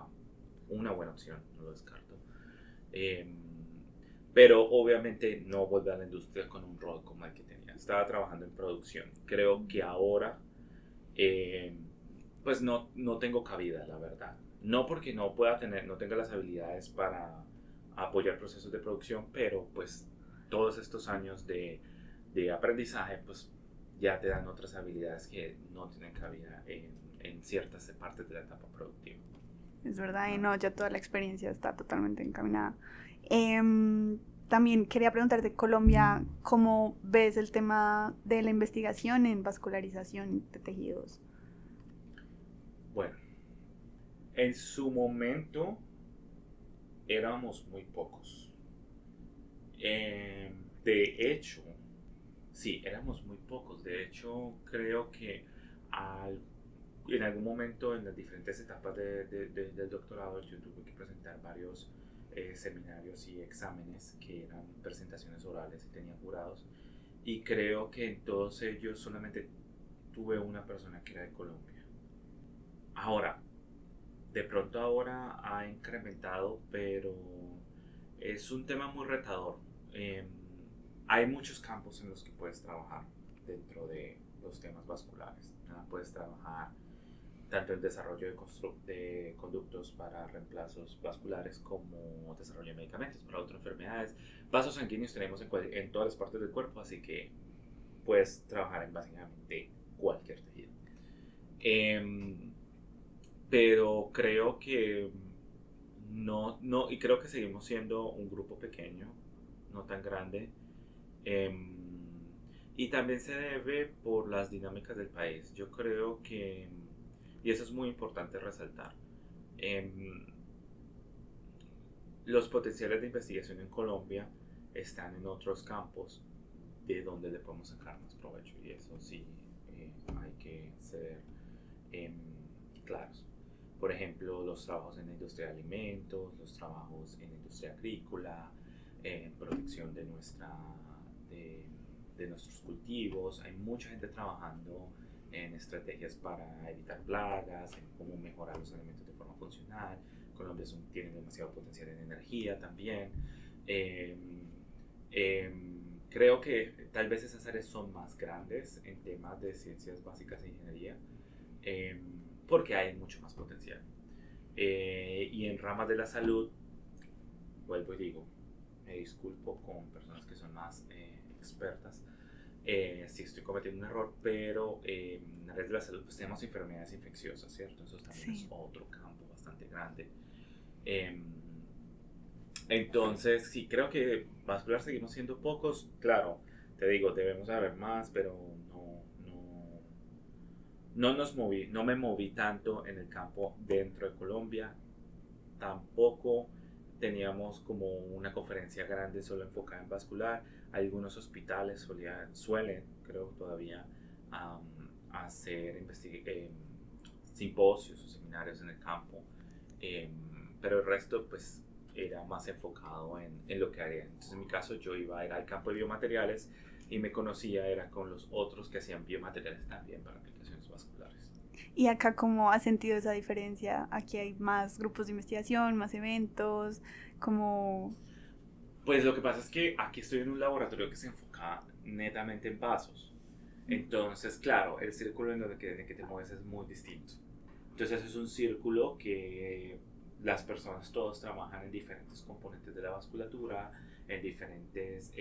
[SPEAKER 2] una buena opción, no lo descarto. Eh, pero obviamente no volver a la industria con un rol como el que tenía. Estaba trabajando en producción. Creo que ahora eh, pues no tengo cabida, la verdad. No porque no pueda tener, no tenga las habilidades para apoyar procesos de producción, pero pues todos estos años de aprendizaje pues ya te dan otras habilidades que no tienen cabida en ciertas partes de la etapa productiva.
[SPEAKER 1] Es verdad, y
[SPEAKER 2] ¿No?
[SPEAKER 1] no, ya toda la experiencia está totalmente encaminada. Em, También quería preguntarte, Colombia, ¿cómo ves el tema de la investigación en vascularización de tejidos?
[SPEAKER 2] Bueno, en su momento éramos muy pocos. De hecho, sí, éramos muy pocos. De hecho, creo que en algún momento en las diferentes etapas del doctorado yo tuve que presentar varios seminarios y exámenes que eran presentaciones orales y tenían jurados. Y creo que en todos ellos solamente tuve una persona que era de Colombia. Ahora, de pronto ahora ha incrementado, pero es un tema muy retador. Eh, Hay muchos campos en los que puedes trabajar dentro de los temas vasculares, ¿no? Puedes trabajar tanto en desarrollo de conductos para reemplazos vasculares como desarrollo de medicamentos para otras enfermedades. Vasos sanguíneos tenemos en todas las partes del cuerpo, así que puedes trabajar en básicamente cualquier tejido. Eh, pero creo que y creo que seguimos siendo un grupo pequeño, no tan grande. Eh, y también se debe por las dinámicas del país. Yo creo que, y eso es muy importante resaltar, eh, los potenciales de investigación en Colombia están en otros campos de donde le podemos sacar más provecho. Y eso sí, hay que ser eh, claros. Por ejemplo, los trabajos en la industria de alimentos, los trabajos en la industria agrícola, en protección de, de nuestros cultivos. Hay mucha gente trabajando en estrategias para evitar plagas, en cómo mejorar los alimentos de forma funcional. Colombia tiene demasiado potencial en energía también. Eh, eh, Creo que tal vez esas áreas son más grandes en temas de ciencias básicas e ingeniería, eh, porque hay mucho más potencial. Y en ramas de la salud, vuelvo y digo, me disculpo con personas que son más expertas si estoy cometiendo un error, pero en áreas de la salud pues tenemos enfermedades infecciosas, ¿cierto? Eso también es
[SPEAKER 1] Sí,
[SPEAKER 2] otro campo bastante grande. Eh, entonces, sí, creo que vascular seguimos siendo pocos. Claro, te digo, debemos haber más, pero no me moví tanto en el campo dentro de Colombia, tampoco teníamos como una conferencia grande solo enfocada en vascular. Algunos hospitales suelen, creo todavía, hacer simposios o seminarios en el campo, pero el resto pues era más enfocado en lo que haría. Entonces en mi caso yo era al campo de biomateriales y me conocía era con los otros que hacían biomateriales también para aplicaciones vasculares.
[SPEAKER 1] ¿Y acá cómo has sentido esa diferencia? Aquí hay más grupos de investigación, más eventos, como...
[SPEAKER 2] Pues lo que pasa es que aquí estoy en un laboratorio que se enfoca netamente en vasos. Entonces, claro, el círculo en el que te mueves es muy distinto. Entonces es un círculo que las personas todos trabajan en diferentes componentes de la vasculatura, en diferentes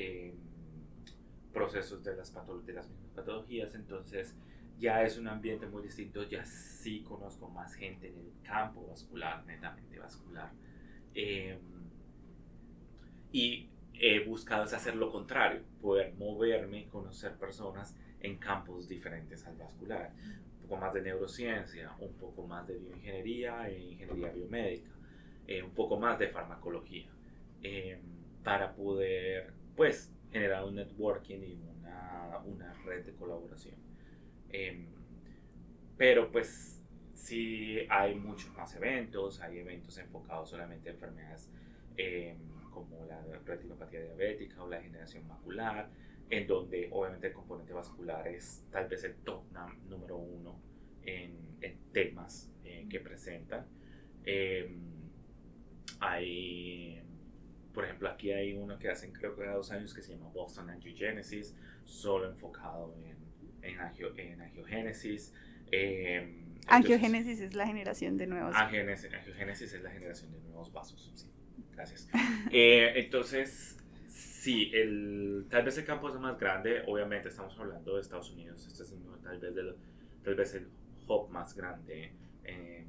[SPEAKER 2] procesos de de las mismas patologías. Entonces ya es un ambiente muy distinto. Ya sí conozco más gente en el campo vascular, netamente vascular. Y he buscado hacer lo contrario, poder moverme y conocer personas en campos diferentes al vascular. Un poco más de neurociencia, un poco más de bioingeniería e ingeniería biomédica, un poco más de farmacología, para poder pues generar un networking y una red de colaboración. Pero pues sí hay muchos más eventos, hay eventos enfocados solamente a enfermedades como la retinopatía diabética o la degeneración macular, en donde obviamente el componente vascular es tal vez el top número uno en temas que presentan. Hay, por ejemplo, aquí hay uno que hacen creo que hace 2 años que se llama Boston Angiogenesis, solo enfocado en angiogénesis.
[SPEAKER 1] Angiogénesis es la generación de nuevos.
[SPEAKER 2] Angiogénesis es la generación de nuevos vasos, sí. Gracias. Entonces, sí, tal vez el campo es más grande. Obviamente estamos hablando de Estados Unidos. Este es tal vez el hub más grande en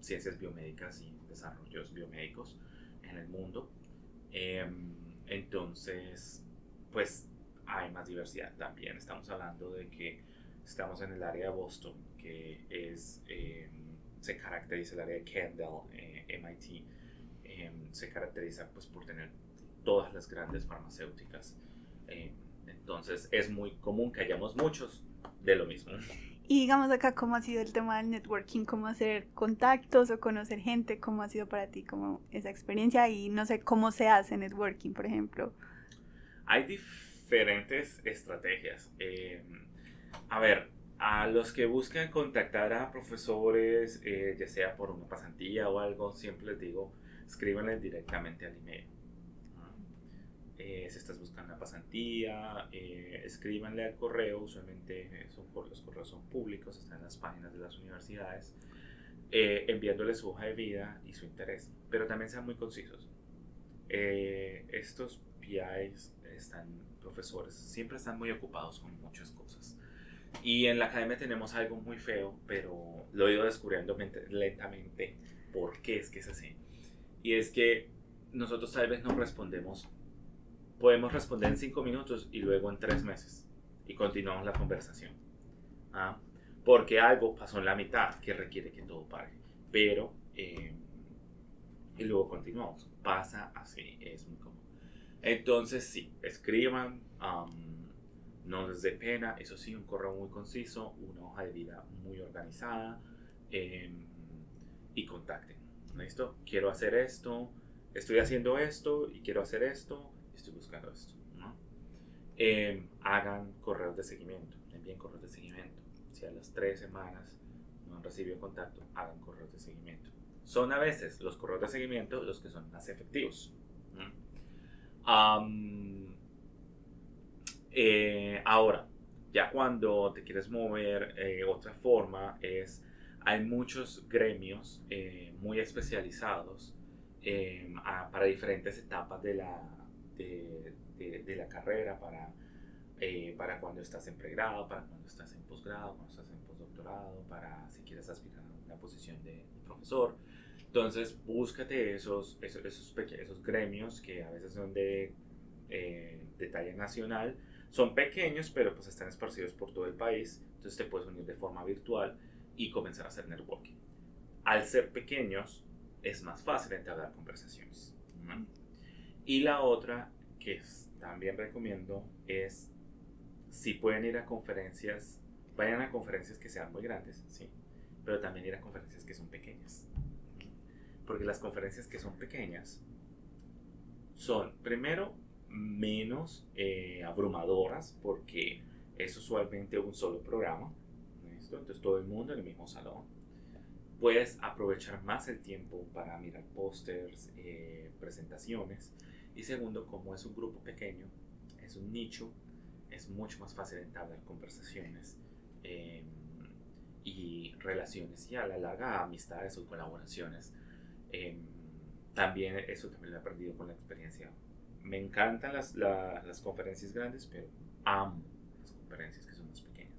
[SPEAKER 2] ciencias biomédicas y desarrollos biomédicos en el mundo. Entonces, pues hay más diversidad también. Estamos hablando de que estamos en el área de Boston, que se caracteriza el área de Kendall, MIT, se caracteriza pues por tener todas las grandes farmacéuticas. Entonces es muy común que hayamos muchos de lo mismo.
[SPEAKER 1] Y digamos acá, ¿cómo ha sido el tema del networking? ¿Cómo hacer contactos o conocer gente? ¿Cómo ha sido para ti como esa experiencia? Y no sé, ¿cómo se hace networking, por ejemplo?
[SPEAKER 2] Hay diferentes estrategias. A ver, a los que buscan contactar a profesores, ya sea por una pasantía o algo, siempre les digo, escríbanle directamente al email. Si estás buscando una pasantía, escríbanle al correo. Usualmente los correos son públicos, están en las páginas de las universidades, enviándole su hoja de vida y su interés, pero también sean muy concisos. Estos PIs, profesores, siempre están muy ocupados con muchas cosas. Y en la academia tenemos algo muy feo, pero lo he ido descubriendo lentamente por qué es que es así. Y es que nosotros tal vez no respondemos, podemos responder en 5 minutos y luego en 3 meses. Y continuamos la conversación. Porque algo pasó en la mitad que requiere que todo pare. Pero, y luego continuamos. Pasa así, es muy común. Entonces sí, escriban. No les dé pena, eso sí, un correo muy conciso, una hoja de vida muy organizada, y contacten. ¿Listo? Quiero hacer esto, estoy haciendo esto y quiero hacer esto, estoy buscando esto, ¿no? Hagan correos de seguimiento, envíen correos de seguimiento. Si a las 3 semanas no han recibido contacto, hagan correos de seguimiento. Son a veces los correos de seguimiento los que son más efectivos. Ahora, ya cuando te quieres mover, otra forma hay muchos gremios muy especializados para diferentes etapas de la carrera, para cuando estás en pregrado, para cuando estás en posgrado, cuando estás en postdoctorado, para si quieres aspirar a una posición de profesor. Entonces, búscate esos gremios que a veces son de talla nacional, Son pequeños, pero pues están esparcidos por todo el país, entonces te puedes unir de forma virtual y comenzar a hacer networking. Al ser pequeños, es más fácil entablar conversaciones, ¿no? Y la otra que también recomiendo es, si pueden ir a conferencias, vayan a conferencias que sean muy grandes, sí, pero también ir a conferencias que son pequeñas. Porque las conferencias que son pequeñas son, primero, menos abrumadoras, porque es usualmente un solo programa, ¿listo? Entonces todo el mundo en el mismo salón. Puedes aprovechar más el tiempo para mirar pósters, presentaciones. Y segundo, como es un grupo pequeño, es un nicho, es mucho más fácil entablar conversaciones y relaciones, y a la larga amistades o colaboraciones. También eso también lo he aprendido con la experiencia. Me encantan las conferencias grandes, pero amo las conferencias que son más pequeñas.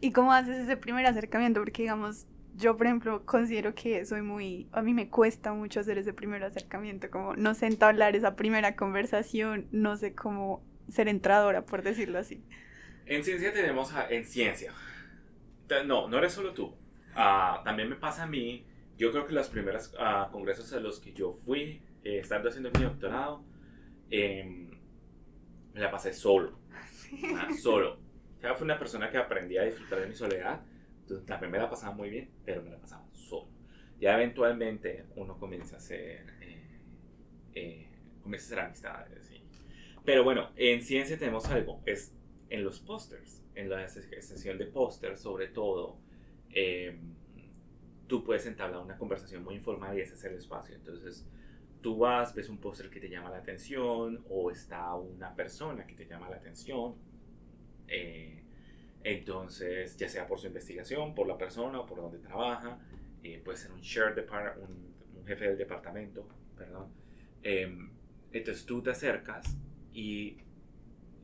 [SPEAKER 1] ¿Y cómo haces ese primer acercamiento? Porque, digamos, yo, por ejemplo, considero que a mí me cuesta mucho hacer ese primer acercamiento, como no sé entablar esa primera conversación, no sé cómo ser entradora, por decirlo así.
[SPEAKER 2] En ciencia en ciencia, no eres solo tú. También me pasa a mí. Yo creo que los primeros congresos a los que yo fui, estando haciendo mi doctorado, me la pasé solo.
[SPEAKER 1] Sí.
[SPEAKER 2] Solo. O sea, fui una persona que aprendí a disfrutar de mi soledad. Entonces también me la pasaba muy bien, pero me la pasaba solo. Ya eventualmente uno comienza a hacer amistades. ¿Sí? Pero bueno, en ciencia tenemos algo. Es en los pósters, en la sesión de pósters sobre todo. Tú puedes entablar una conversación muy informal y ese es el espacio. Entonces, tú ves un póster que te llama la atención o está una persona que te llama la atención. Entonces, ya sea por su investigación, por la persona o por donde trabaja, puede ser un un jefe del departamento, perdón. Entonces, tú te acercas y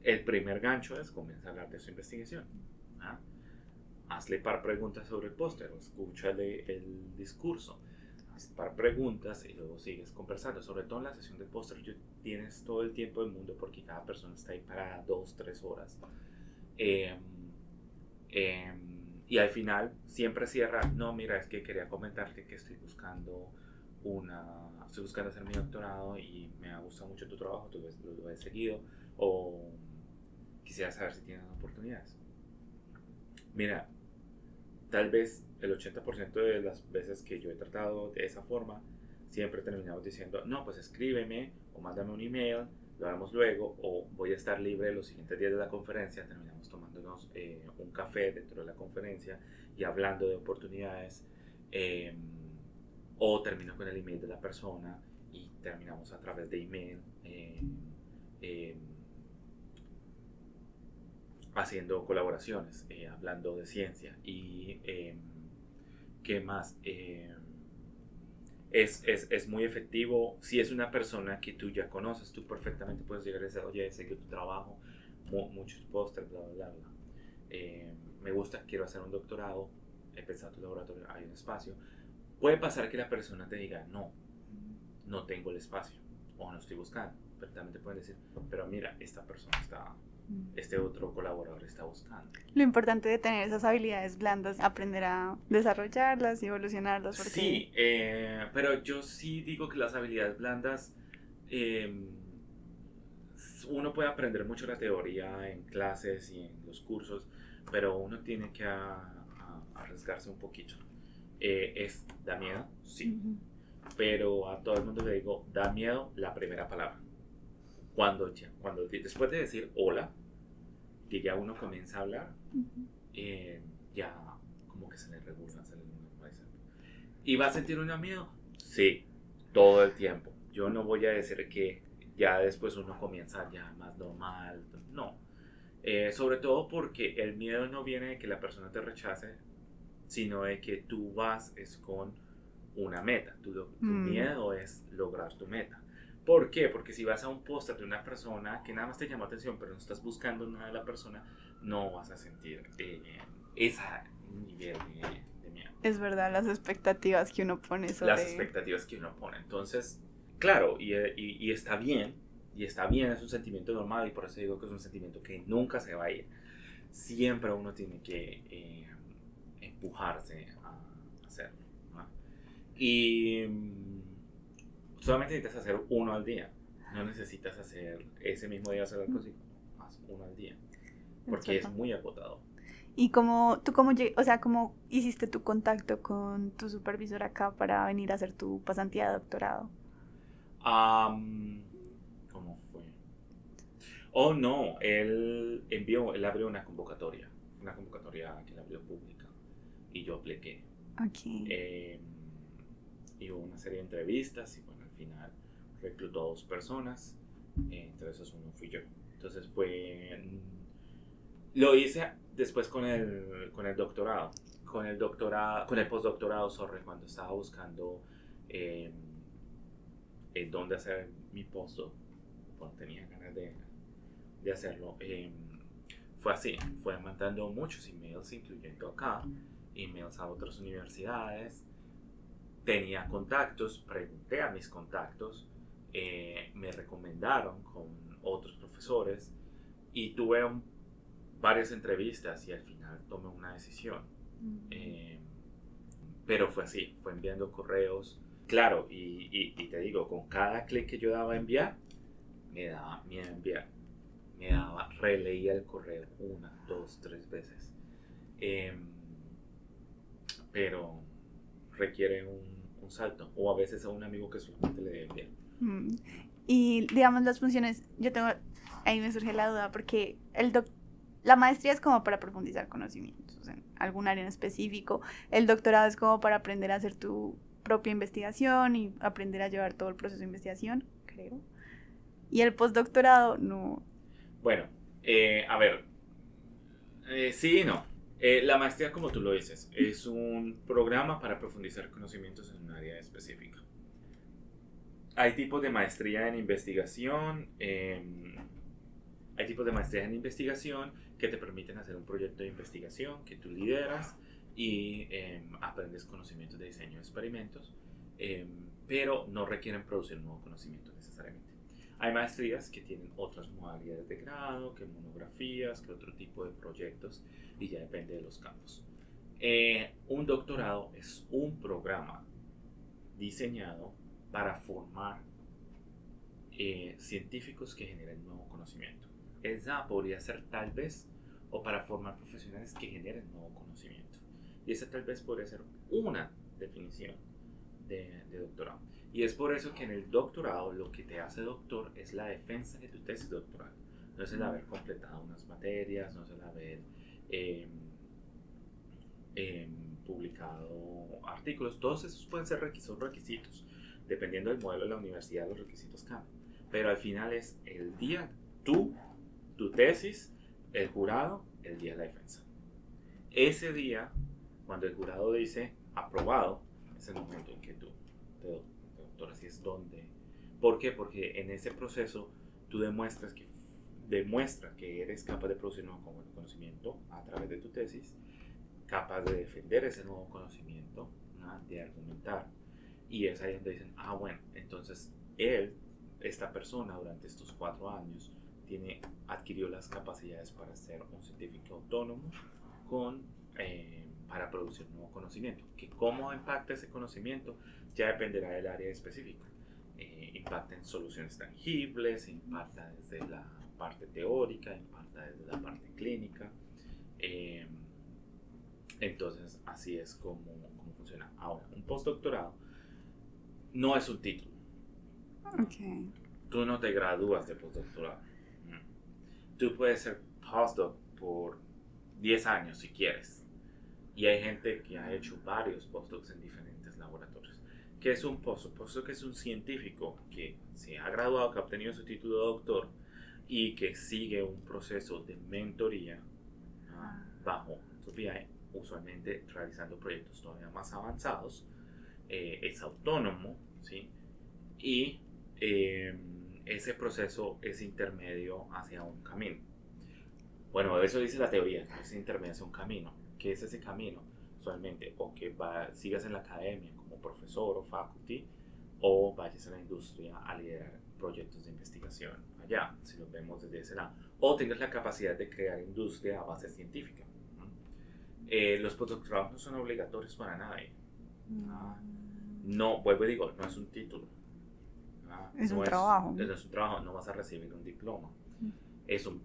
[SPEAKER 2] el primer gancho es comienza a hablar de su investigación. Hazle par preguntas sobre el póster, escúchale el discurso, haz par preguntas y luego sigues conversando. Sobre todo en la sesión del póster tienes todo el tiempo del mundo porque cada persona está ahí para 2-3 horas. Y al final siempre cierra, no, mira, es que quería comentarte que estoy buscando hacer mi doctorado y me ha gustado mucho tu trabajo, lo he seguido, o quisiera saber si tienen oportunidades. Mira, tal vez el 80% de las veces que yo he tratado de esa forma, siempre terminamos diciendo, no, pues escríbeme o mándame un email, lo haremos luego, o voy a estar libre los siguientes días de la conferencia, terminamos tomándonos un café dentro de la conferencia y hablando de oportunidades, o termino con el email de la persona y terminamos a través de email haciendo colaboraciones, hablando de ciencia. Y ¿qué más? Es muy efectivo. Si es una persona que tú ya conoces, tú perfectamente puedes llegar a decir, oye, sé que tu trabajo, muchos pósters, bla, bla, bla. Me gusta, quiero hacer un doctorado, he pensado en tu laboratorio, hay un espacio. Puede pasar que la persona te diga, no tengo el espacio, o no estoy buscando, pero también te pueden decir, pero mira, este otro colaborador está buscando.
[SPEAKER 1] Lo importante de tener esas habilidades blandas, aprender a desarrollarlas y evolucionarlas. Porque...
[SPEAKER 2] Sí, pero yo sí digo que las habilidades blandas, uno puede aprender mucho la teoría en clases y en los cursos, pero uno tiene que arriesgarse un poquito. Da miedo, sí, pero a todo el mundo le digo, da miedo la primera palabra. Después de decir hola, que ya uno comienza a hablar, ya como que se le regula, se le normaliza. ¿Y va a sentir uno miedo? Sí, todo el tiempo. Yo no voy a decir que ya después uno comienza ya más normal, no. Sobre todo porque el miedo no viene de que la persona te rechace, sino de que tú vas con una meta. Tu miedo es lograr tu meta. ¿Por qué? Porque si vas a un póster de una persona que nada más te llamó atención, pero no estás buscando nada de la persona, no vas a sentir ese nivel de miedo.
[SPEAKER 1] Es verdad, las expectativas que uno pone
[SPEAKER 2] Las expectativas que uno pone. Entonces, claro, y está bien Y está bien, es un sentimiento normal y por eso digo que es un sentimiento que nunca se va a ir. Siempre uno tiene que empujarse a hacerlo, ¿no? Y solamente necesitas hacer uno al día. No necesitas hacer ese mismo día hacer algo así, haz uno al día. Porque es muy agotador.
[SPEAKER 1] ¿Y o sea, cómo hiciste tu contacto con tu supervisor acá para venir a hacer tu pasantía de doctorado?
[SPEAKER 2] ¿Cómo fue? Oh, no, él abrió una convocatoria que él abrió pública y yo apliqué.
[SPEAKER 1] Ok.
[SPEAKER 2] Y hubo una serie de entrevistas y bueno, al final reclutó a 2 personas, entre esas uno fui yo. Entonces lo hice después con el doctorado, con el postdoctorado, cuando estaba buscando dónde hacer mi postdoc, cuando tenía ganas de hacerlo. Fue así, fue mandando muchos emails, incluyendo acá, emails a otras universidades, tenía contactos, pregunté a mis contactos, me recomendaron con otros profesores y tuve varias entrevistas y al final tomé una decisión. Pero fue así, fue enviando correos. Claro, y te digo, con cada clic que yo daba a enviar, me daba miedo enviar. Releía el correo 1, 2, 3 veces. Pero requiere un salto. O a veces a un amigo que solamente le debe enviar.
[SPEAKER 1] Y digamos las funciones, ahí me surge la duda, porque la maestría es como para profundizar conocimientos en algún área en específico. El doctorado es como para aprender a hacer tu propia investigación y aprender a llevar todo el proceso de investigación, creo. Y el postdoctorado no.
[SPEAKER 2] Bueno, a ver, sí y no. La maestría, como tú lo dices, es un programa para profundizar conocimientos en un área específica. Hay tipos de maestría en investigación. Hay tipos de maestría en investigación que te permiten hacer un proyecto de investigación que tú lideras y aprendes conocimientos de diseño de experimentos, pero no requieren producir nuevo conocimiento necesariamente. Hay maestrías que tienen otras modalidades de grado, que monografías, que otro tipo de proyectos, y ya depende de los campos. Un doctorado es un programa diseñado para formar científicos que generen nuevo conocimiento. Esa podría ser tal vez, o para formar profesionales que generen nuevo conocimiento. Y esa tal vez podría ser una definición de doctorado. Y es por eso que en el doctorado lo que te hace doctor es la defensa de tu tesis doctoral. No es el haber completado unas materias, no es el haber publicado artículos. Todos esos pueden ser requisitos. Dependiendo del modelo de la universidad, los requisitos cambian. Pero al final es el día, tu tesis, el jurado, el día de la defensa. Ese día, cuando el jurado dice aprobado, es el momento en que tú te doctoras. Y es donde. ¿Por qué? Porque en ese proceso tú demuestras que eres capaz de producir nuevo conocimiento a través de tu tesis, capaz de defender ese nuevo conocimiento, ¿no? De argumentar. Y es ahí donde dicen, bueno, entonces esta persona durante estos 4 años adquirió las capacidades para ser un científico autónomo para producir nuevo conocimiento. Que cómo impacta ese conocimiento ya dependerá del área específica. Impacta en soluciones tangibles, impacta desde la parte teórica, impacta desde la parte clínica. Entonces así es como funciona. Ahora, un postdoctorado no es un título.
[SPEAKER 1] Okay.
[SPEAKER 2] Tú no te gradúas de postdoctorado. Tú puedes ser postdoc por 10 años si quieres. Y hay gente que ha hecho varios postdocs en diferentes laboratorios. ¿Qué es un postdoc? Postdoc es un científico que se ha graduado, que ha obtenido su título de doctor y que sigue un proceso de mentoría bajo su PI, usualmente realizando proyectos todavía más avanzados. Es autónomo, ¿sí? Y ese proceso es intermedio hacia un camino. Bueno, eso dice la teoría, es intermedio hacia un camino. ¿Qué es ese camino? Usualmente, o que sigas en la academia como profesor o faculty, o vayas a la industria a liderar proyectos de investigación allá, si lo vemos desde ese lado. O tengas la capacidad de crear industria a base científica. Los postdoctorados no son obligatorios para nadie. No, vuelvo y digo, no es un título.
[SPEAKER 1] Es un trabajo.
[SPEAKER 2] No es un trabajo, no vas a recibir un diploma. Es un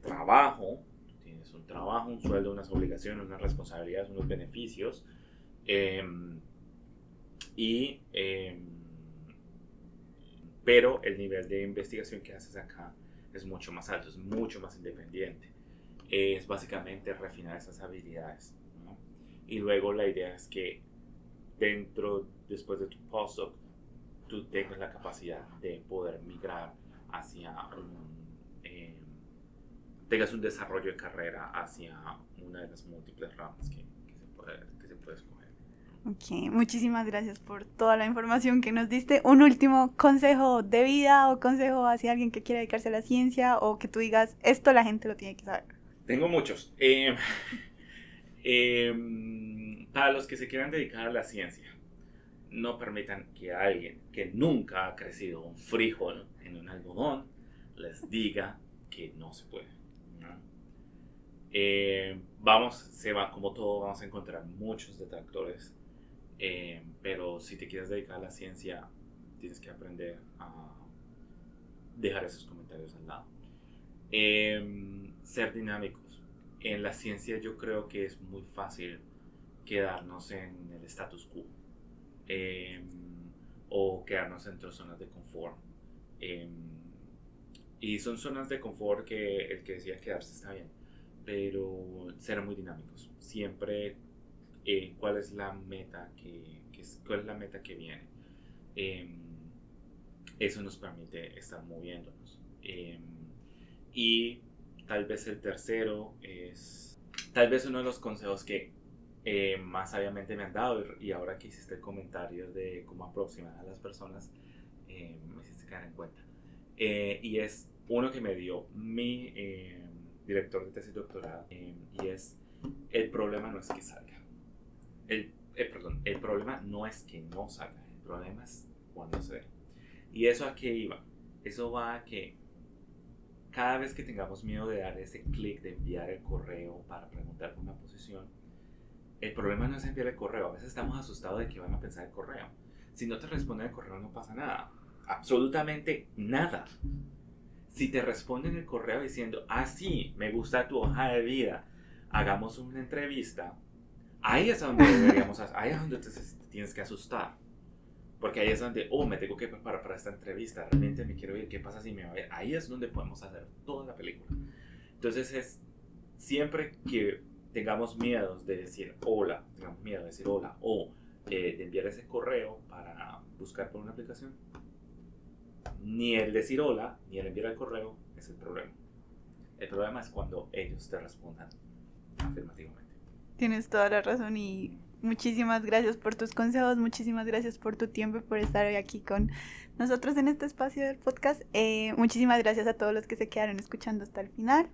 [SPEAKER 2] trabajo, tienes un trabajo, un sueldo, unas obligaciones, unas responsabilidades, unos beneficios. Pero el nivel de investigación que haces acá es mucho más alto, es mucho más independiente. Es básicamente refinar esas habilidades, ¿no? Y luego la idea es que después de tu postdoc, tú tengas la capacidad de poder migrar hacia tengas un desarrollo de carrera hacia una de las múltiples ramas que se puede escoger.
[SPEAKER 1] Ok, muchísimas gracias por toda la información que nos diste. Un último consejo de vida o consejo hacia alguien que quiera dedicarse a la ciencia o que tú digas, esto la gente lo tiene que saber.
[SPEAKER 2] Tengo muchos. Para los que se quieran dedicar a la ciencia, no permitan que alguien que nunca ha crecido un frijol en un algodón les diga que no se puede, ¿no? Como todo, vamos a encontrar muchos detractores, pero si te quieres dedicar a la ciencia, tienes que aprender a dejar esos comentarios al lado. Ser dinámicos. En la ciencia yo creo que es muy fácil quedarnos en el status quo. O quedarnos en zonas de confort. Y son zonas de confort que el que decía quedarse está bien, pero ser muy dinámicos. Siempre, ¿cuál es la meta cuál es la meta que viene? Eso nos permite estar moviéndonos. Y tal vez el tercero es, tal vez uno de los consejos que más sabiamente me han dado, y ahora que hiciste el comentario de cómo aproximar a las personas, me hiciste caer en cuenta, y es uno que me dio mi director de tesis doctoral, y es: el problema no es que salga, el problema no es que no salga, el problema es cuando se dé. ¿Y eso a qué iba? Eso va a que cada vez que tengamos miedo de dar ese clic, de enviar el correo para preguntar por una posición, el problema no es enviar el correo. A veces estamos asustados de que van a pensar el correo. Si no te responden el correo, no pasa nada. Absolutamente nada. Si te responden el correo diciendo: sí, me gusta tu hoja de vida, hagamos una entrevista, ahí es donde ahí es donde te tienes que asustar. Porque ahí es donde, me tengo que preparar para esta entrevista, realmente me quiero ver qué pasa si me va a ver. Ahí es donde podemos hacer toda la película. Entonces es siempre que tengamos miedo de decir hola, o de enviar ese correo para buscar por una aplicación, ni el decir hola, ni el enviar el correo es el problema. El problema es cuando ellos te respondan afirmativamente.
[SPEAKER 1] Tienes toda la razón y muchísimas gracias por tus consejos, muchísimas gracias por tu tiempo y por estar hoy aquí con nosotros en este espacio del podcast. Muchísimas gracias a todos los que se quedaron escuchando hasta el final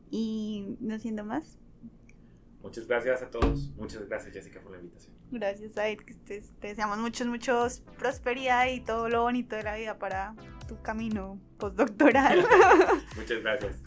[SPEAKER 1] y no siendo más.
[SPEAKER 2] Muchas gracias a todos. Muchas gracias, Jessica, por la invitación.
[SPEAKER 1] Gracias, Said. Te deseamos muchos prosperidad y todo lo bonito de la vida para tu camino postdoctoral.
[SPEAKER 2] Muchas gracias.